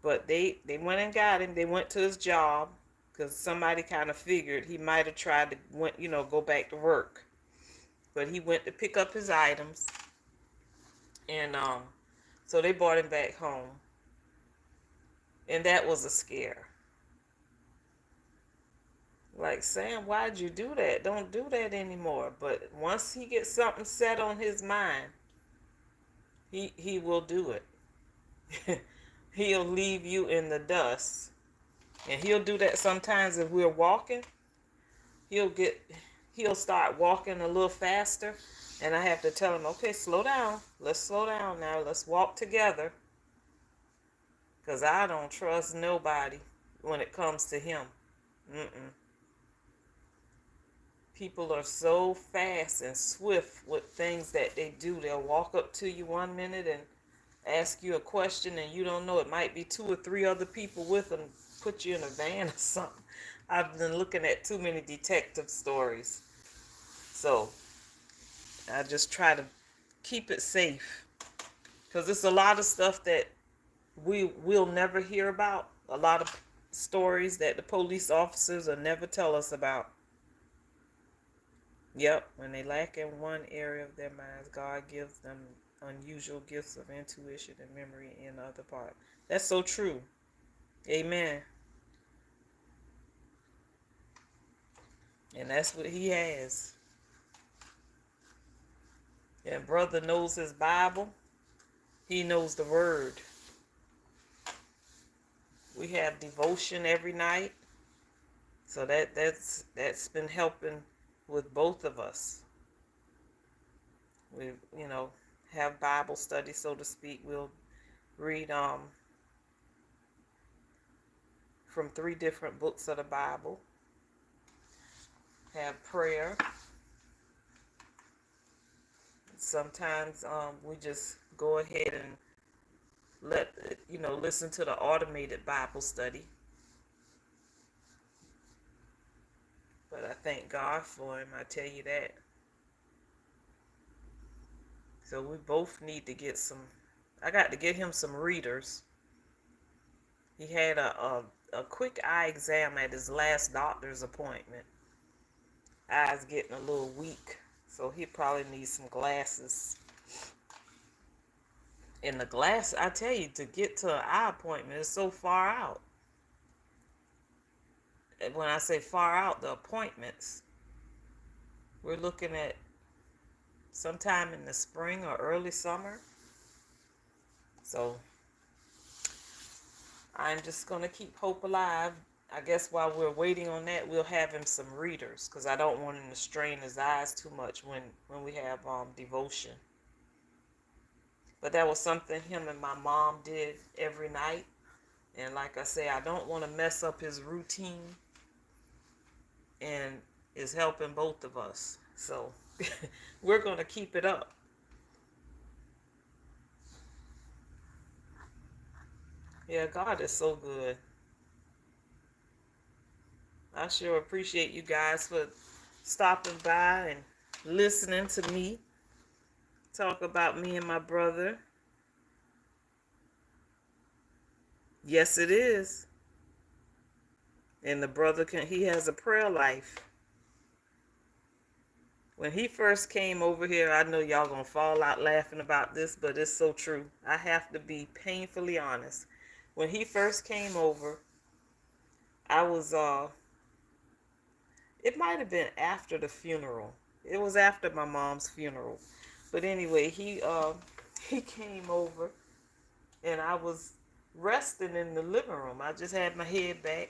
But they went and got him. They went to his job because somebody kind of figured he might have tried to go back to work. But he went to pick up his items, and so they brought him back home. And that was a scare. Like, Sam, why'd you do that? Don't do that anymore. But once he gets something set on his mind, he will do it. He'll leave you in the dust. And he'll do that sometimes if we're walking. He'll start walking a little faster. And I have to tell him, okay, slow down. Let's slow down now. Let's walk together. Because I don't trust nobody when it comes to him. People are so fast and swift with things that they do. They'll walk up to you one minute and ask you a question, and you don't know. It might be 2 or 3 other people with them, put you in a van or something. I've been looking at too many detective stories. So I just try to keep it safe. Because it's a lot of stuff that we'll never hear about. A lot of stories that the police officers will never tell us about. Yep, when they lack in one area of their minds, God gives them unusual gifts of intuition and memory in the other part. That's so true. Amen. And that's what he has. And brother knows his Bible. He knows the word. We have devotion every night. So that's been helping with both of us. We, have Bible study, so to speak. We'll read from 3 different books of the Bible. Have prayer. Sometimes we just go ahead and listen to the automated Bible study. But I thank God for him, I tell you that. So we both need to get I got to get him some readers. He had a quick eye exam at his last doctor's appointment. Eyes getting a little weak, so he probably needs some glasses. And the glass, I tell you, to get to an eye appointment is so far out. And when I say far out, the appointments, we're looking at sometime in the spring or early summer. So I'm just going to keep hope alive. I guess while we're waiting on that, we'll have him some readers, because I don't want him to strain his eyes too much when we have devotion. But that was something him and my mom did every night. And like I say, I don't want to mess up his routine. And it's helping both of us. So we're going to keep it up. Yeah, God is so good. I sure appreciate you guys for stopping by and listening to me talk about me and my brother. Yes, it is. And the brother he has a prayer life. When he first came over here, I know y'all gonna fall out laughing about this, but it's so true. I have to be painfully honest. When he first came over, I was it might have been after the funeral. It was after my mom's funeral. But anyway, he came over and I was resting in the living room. I just had my head back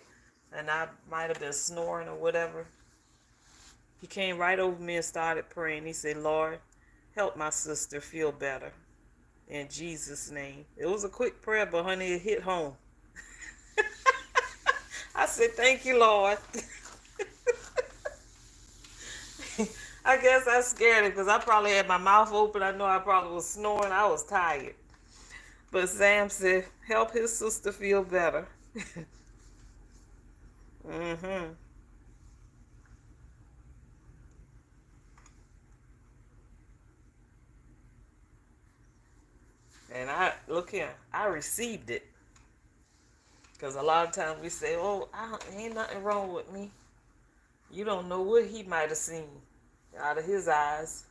and I might have been snoring or whatever. He came right over me and started praying. He said, Lord, help my sister feel better. In Jesus' name. It was a quick prayer, but honey, it hit home. I said, thank you, Lord. I guess I scared him because I probably had my mouth open. I know I probably was snoring. I was tired. But Sam said, help his sister feel better. Mm-hmm. And look here, I received it. Because a lot of times we say, oh, ain't nothing wrong with me. You don't know what he might have seen out of his eyes.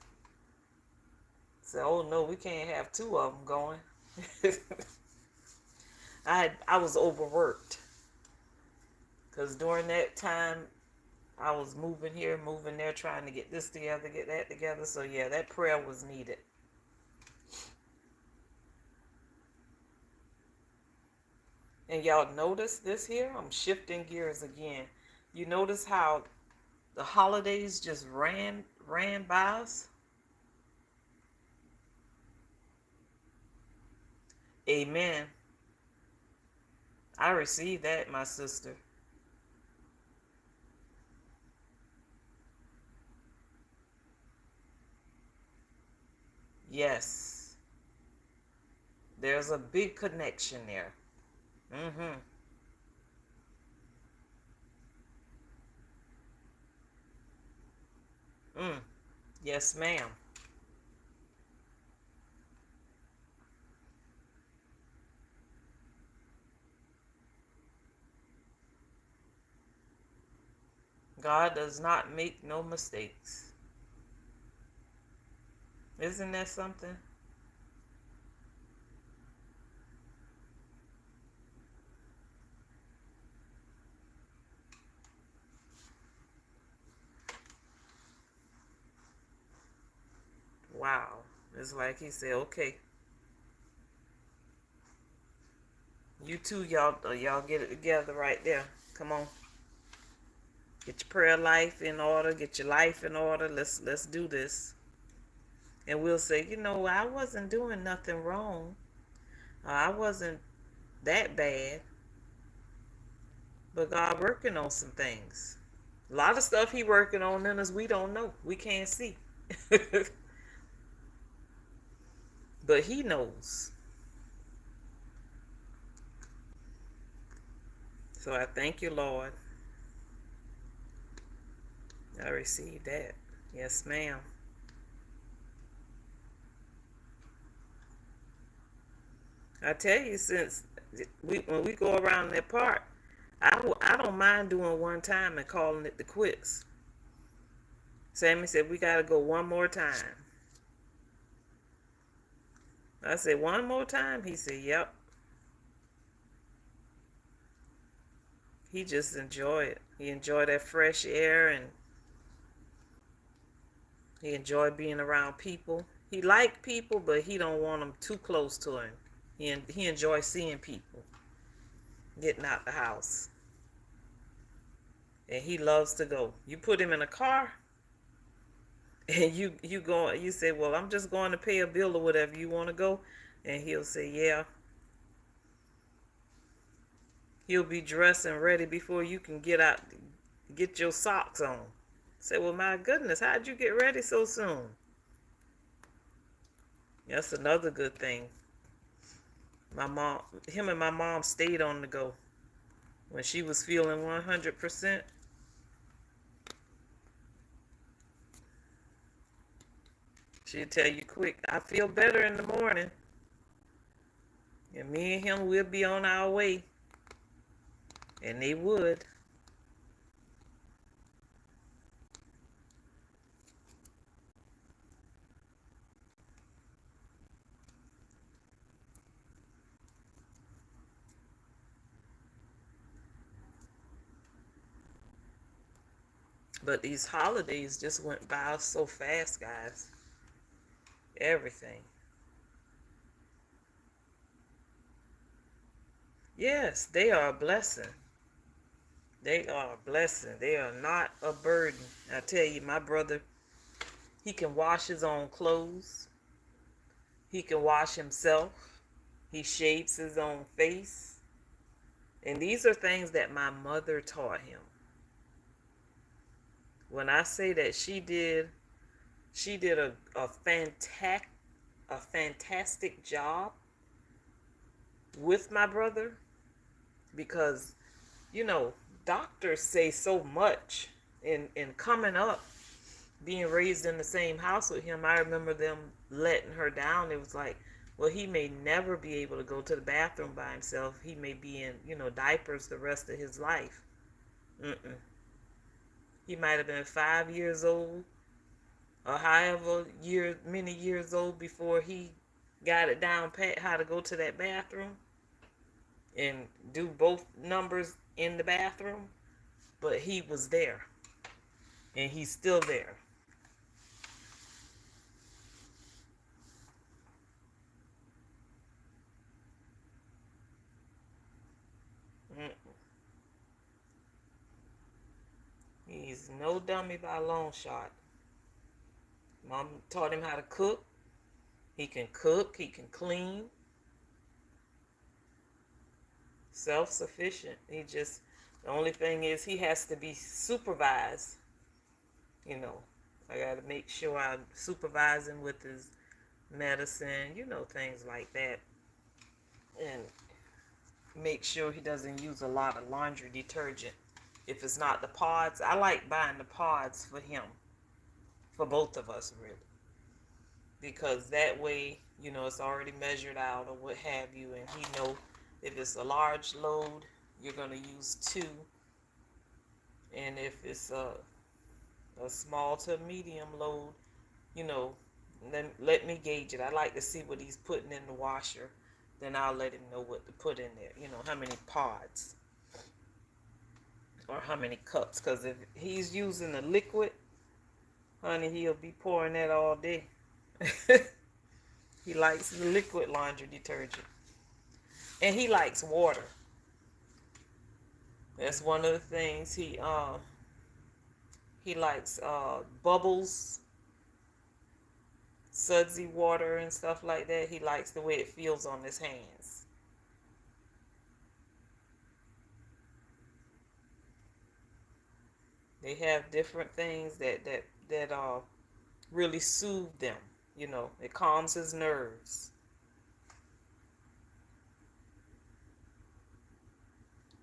Say, oh no, we can't have two of them going. I was overworked. Because during that time, I was moving here, moving there, trying to get this together, get that together. So yeah, that prayer was needed. And y'all notice this here? I'm shifting gears again. You notice how the holidays just ran by us? Amen. I received that, my sister. Yes. There's a big connection there. Mm-hmm. Mm. Yes, ma'am. God does not make no mistakes. Isn't that something? Wow. It's like he said, okay, you two, y'all get it together right there. Come on. Get your prayer life in order. Get your life in order. Let's do this. And we'll say, I wasn't doing nothing wrong. I wasn't that bad. But God working on some things. A lot of stuff he working on in us we don't know. We can't see. But he knows. So I thank you, Lord. I received that. Yes, ma'am. I tell you, since when we go around that park, I don't mind doing one time and calling it the quits. Sammy said, we got to go one more time. I said, one more time? He said, yep. He just enjoyed it. He enjoyed that fresh air and he enjoyed being around people. He liked people, but he don't want them too close to him. He enjoys seeing people, getting out the house. And he loves to go. You put him in a car and you say, well, I'm just going to pay a bill or whatever. You want to go? And he'll say, yeah. He'll be dressed and ready before you can get out, get your socks on. Say, well, my goodness, how'd you get ready so soon? That's another good thing. Him and my mom stayed on the go. When she was feeling 100%, she'd tell you quick, I feel better in the morning. And me and him, we'll be on our way. And they would. But these holidays just went by so fast, guys. Everything. Yes, they are a blessing. They are a blessing. They are not a burden. I tell you, my brother, he can wash his own clothes. He can wash himself. He shaves his own face. And these are things that my mother taught him. When I say that she did a fantastic job with my brother, because you know, doctors say so much in coming up, being raised in the same house with him. I remember them letting her down. It was like, well, he may never be able to go to the bathroom by himself. He may be in, diapers the rest of his life. Mm-mm. He might have been 5 years old, or however many years old before he got it down pat how to go to that bathroom and do both numbers in the bathroom. But he was there, and he's still there. Mm. He's no dummy by a long shot. Mom taught him how to cook. He can cook, he can clean, self-sufficient. The only thing is he has to be supervised. You know, I got to make sure I supervise him with his medicine, things like that. And make sure he doesn't use a lot of laundry detergent. If it's not the pods, I like buying the pods for him, for both of us, really. Because that way, it's already measured out or what have you, and he know if it's a large load, you're going to use two, and if it's a small to medium load, you know, let me gauge it. I like to see what he's putting in the washer, then I'll let him know what to put in there, how many pods or how many cups, because if he's using a liquid, honey, he'll be pouring that all day. He likes the liquid laundry detergent. And he likes water. That's one of the things he likes bubbles, sudsy water and stuff like that. He likes the way it feels on his hands. They have different things that really soothe them. It calms his nerves.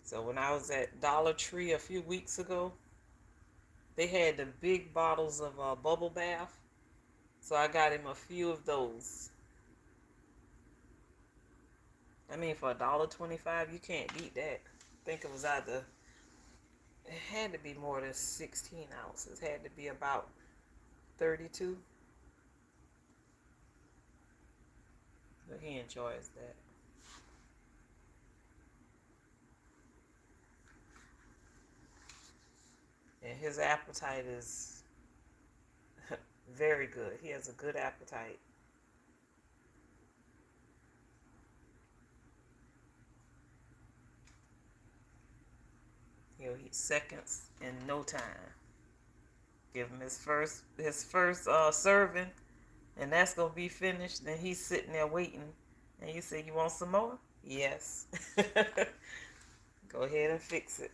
So when I was at Dollar Tree a few weeks ago, they had the big bottles of bubble bath. So I got him a few of those. I mean, for $1.25, you can't beat that. I think it was it had to be more than 16 ounces. It had to be about 32. But he enjoys that. And his appetite is very good. He has a good appetite. He'll eat seconds in no time. Give him his first serving, and that's gonna be finished. Then he's sitting there waiting, and you say, "You want some more?" Yes. Go ahead and fix it.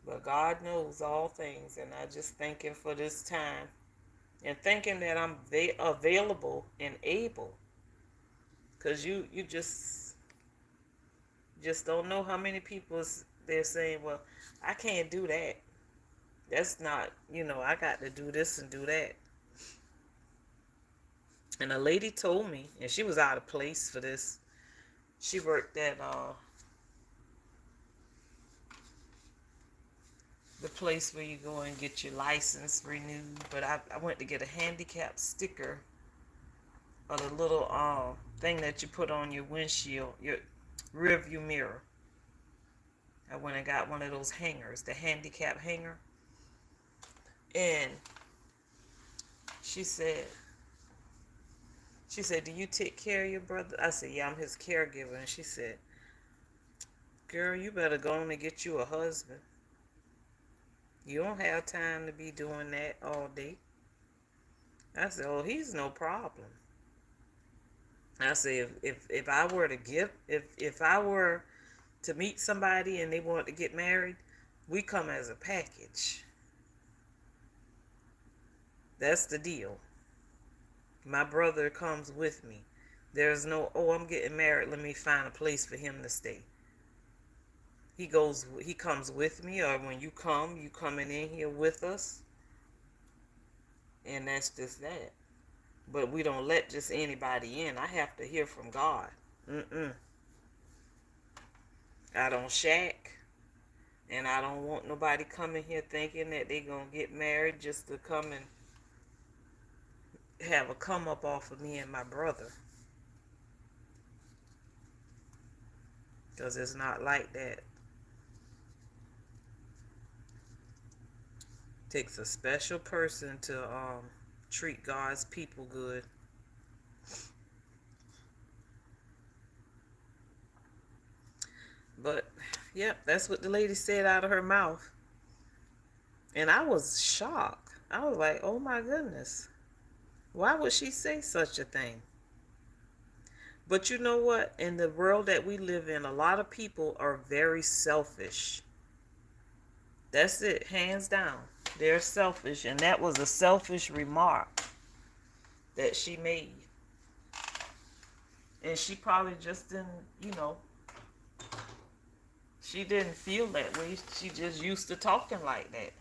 But God knows all things, and I just thank Him for this time, and thank Him that I'm available and able. Cause you just don't know how many people they're saying, "Well, I can't do that. That's not, I got to do this and do that." And a lady told me, and she was out of place for this. She worked at the place where you go and get your license renewed. But I went to get a handicap sticker, or the little thing that you put on your windshield, your rear view mirror. I went and got one of those hangers, the handicap hanger. And she said, do you take care of your brother? I said, yeah, I'm his caregiver. And she said, girl, you better go on and get you a husband. You don't have time to be doing that all day. I said, oh, he's no problem. I said, if I were to if I were to meet somebody and they wanted to get married, we come as a package. That's the deal. My brother comes with me. There's no, oh, I'm getting married, let me find a place for him to stay. He comes with me, or when you coming in here with us. And that's just that. But we don't let just anybody in. I have to hear from God. I don't shack. And I don't want nobody coming here thinking that they going to get married just to come and have a come up off of me and my brother. Because it's not like that. It takes a special person to treat God's people good. But, yep, that's what the lady said out of her mouth. And I was shocked. I was like, oh my goodness. Why would she say such a thing? But you know what? In the world that we live in, a lot of people are very selfish. That's it, hands down. They're selfish. And that was a selfish remark that she made. And she probably just didn't, she didn't feel that way. She just used to talking like that.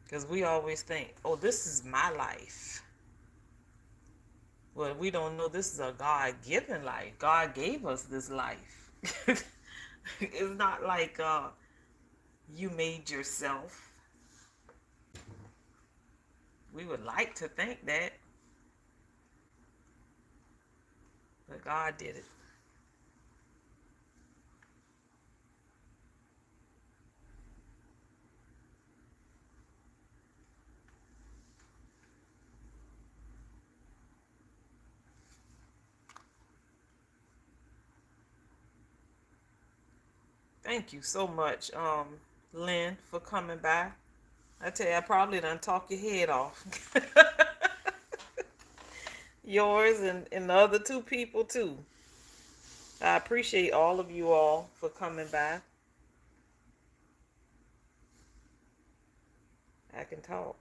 Because we always think, oh, this is my life. Well, we don't know this is a God-given life. God gave us this life. It's not like you made yourself. We would like to think that. But God did it. Thank you so much, Lynn, for coming by. I tell you, I probably done talk your head off. Yours and the other two people too. I appreciate all of you all for coming by. I can talk.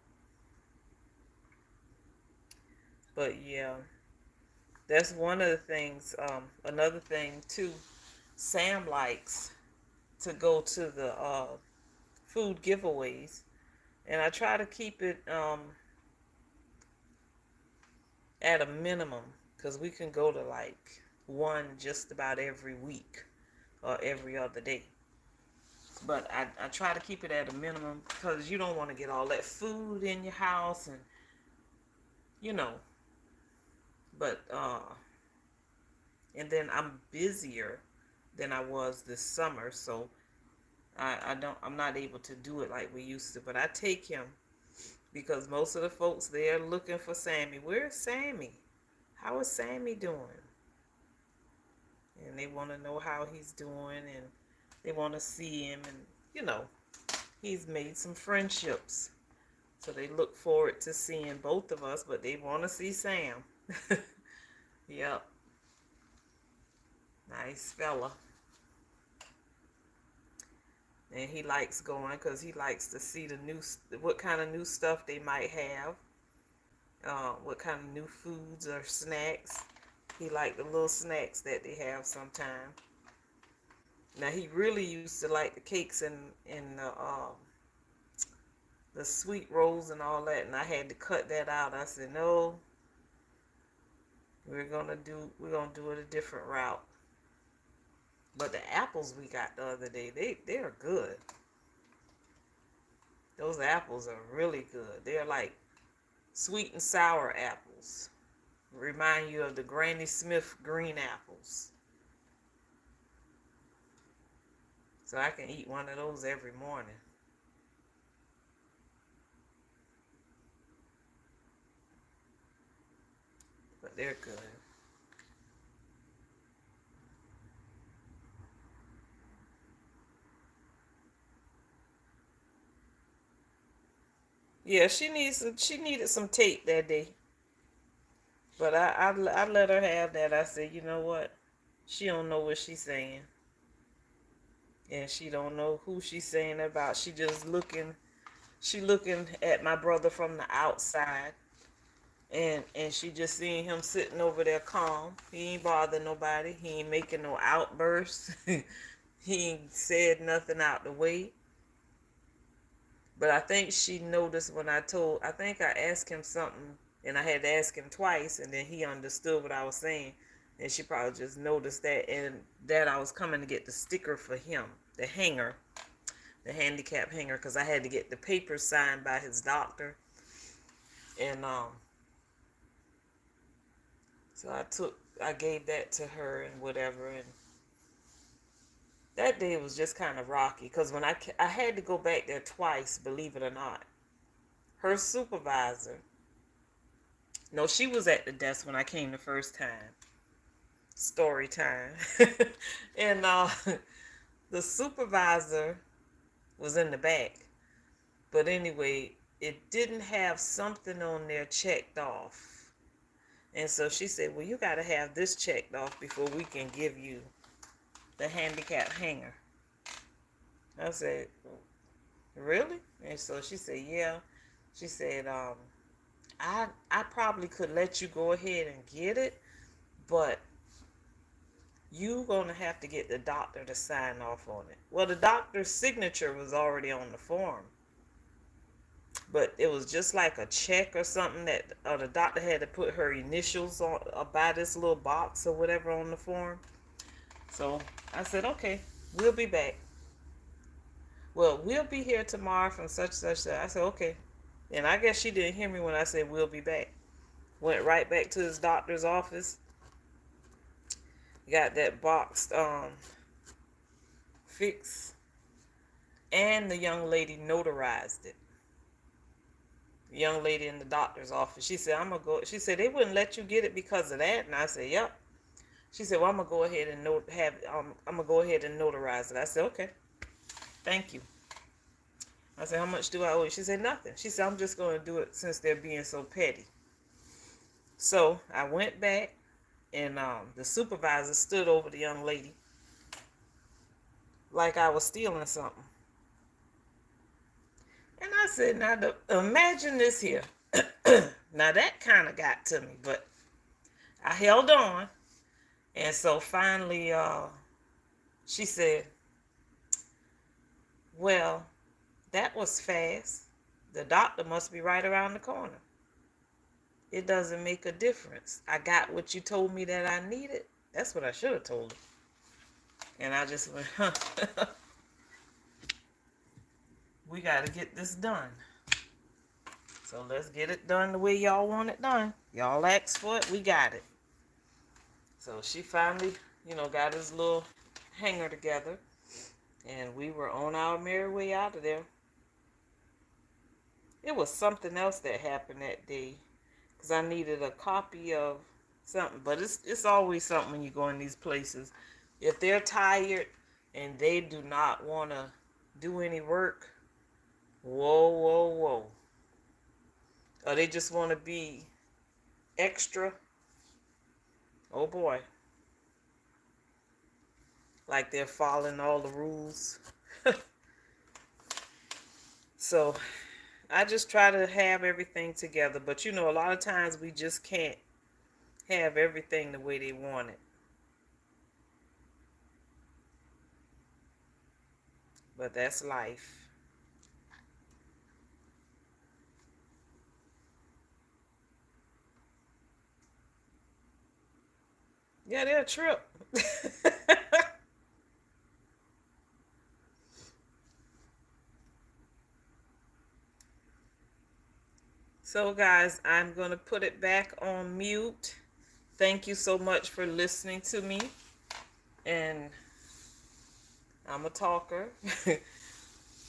But yeah, that's one of the things. Another thing too, Sam likes to go to the food giveaways. And I try to keep it at a minimum, because we can go to like one just about every week or every other day. But I try to keep it at a minimum because you don't want to get all that food in your house and, you know. But, and then I'm busier than I was this summer, so I'm not able to do it like we used to. But I take him because most of the folks there are looking for Sammy. Where's Sammy? How is Sammy doing? And they want to know how he's doing, and they want to see him, and he's made some friendships, so they look forward to seeing both of us, but they want to see Sam. Yep, nice fella. And he likes going because he likes to see what kind of new stuff they might have, what kind of new foods or snacks. He liked the little snacks that they have sometimes. Now he really used to like the cakes and the sweet rolls and all that, and I had to cut that out. I said, no, we're gonna do it a different route. But the apples we got the other day, they're good. Those apples are really good. They're like sweet and sour apples. Remind you of the Granny Smith green apples. So I can eat one of those every morning. But they're good. Yeah, she needed some tape that day. But I let her have that. I said, you know what? She don't know what she's saying. And she don't know who she's saying about. She looking at my brother from the outside. And she just seeing him sitting over there calm. He ain't bothering nobody. He ain't making no outbursts. He ain't said nothing out the way. But I think she noticed when I think I asked him something, and I had to ask him twice, and then he understood what I was saying. And she probably just noticed that, and that I was coming to get the sticker for him, the hanger, the handicap hanger, because I had to get the paper signed by his doctor. And so I gave that to her and whatever. And that day was just kind of rocky, because when I had to go back there twice, believe it or not. Her supervisor, no, she was at the desk when I came the first time. Story time. And the supervisor was in the back. But anyway, it didn't have something on there checked off. And so she said, well, you got to have this checked off before we can give you the handicap hanger. I said, really? And so she said, yeah. She said, I probably could let you go ahead and get it, but you're going to have to get the doctor to sign off on it. Well, the doctor's signature was already on the form, but it was just like a check or something that the doctor had to put her initials on by this little box or whatever on the form. So I said, okay, we'll be back. Well, we'll be here tomorrow from such. I said, okay. And I guess she didn't hear me when I said we'll be back. Went right back to his doctor's office. Got that box fixed. And the young lady notarized it. The young lady in the doctor's office. She said, I'm gonna go. She said, they wouldn't let you get it because of that. And I said, yep. She said, well, I'm gonna go ahead and I'm gonna go ahead and notarize it. I said, okay. Thank you. I said, how much do I owe you? She said, nothing. She said, I'm just going to do it since they're being so petty. So I went back, and the supervisor stood over the young lady like I was stealing something. And I said, now, imagine this here. Now, that kind of got to me, but I held on. And so finally, she said, well, that was fast. The doctor must be right around the corner. It doesn't make a difference. I got what you told me that I needed. That's what I should have told her. And I just went, huh. We got to get this done. So let's get it done the way y'all want it done. Y'all asked for it, we got it. So she finally, got his little hanger together. And we were on our merry way out of there. It was something else that happened that day, because I needed a copy of something. But it's always something when you go in these places. If they're tired and they do not want to do any work, whoa, whoa, whoa. Or they just want to be extra, oh boy. Like they're following all the rules. So I just try to have everything together. But a lot of times we just can't have everything the way they want it. But that's life. Yeah, they'll trip. So guys, I'm going to put it back on mute. Thank you so much for listening to me. And I'm a talker.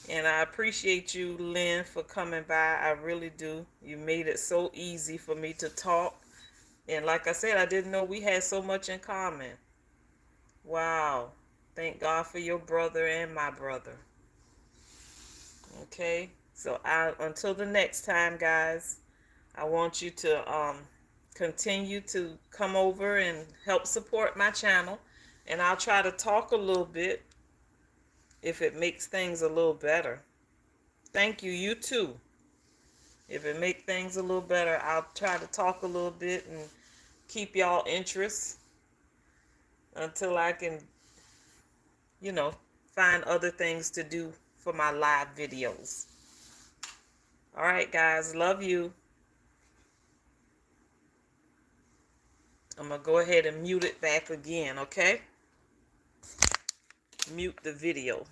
And I appreciate you, Lynn, for coming by. I really do. You made it so easy for me to talk. And like I said, I didn't know we had so much in common. Wow. Thank God for your brother and my brother. Okay? So until the next time, guys, I want you to continue to come over and help support my channel. And I'll try to talk a little bit if it makes things a little better. Thank you. You too. If it make things a little better, I'll try to talk a little bit and keep y'all interest until I can, you know, find other things to do for my live videos. All right, guys. Love you. I'm going to go ahead and mute it back again, okay? Mute the video.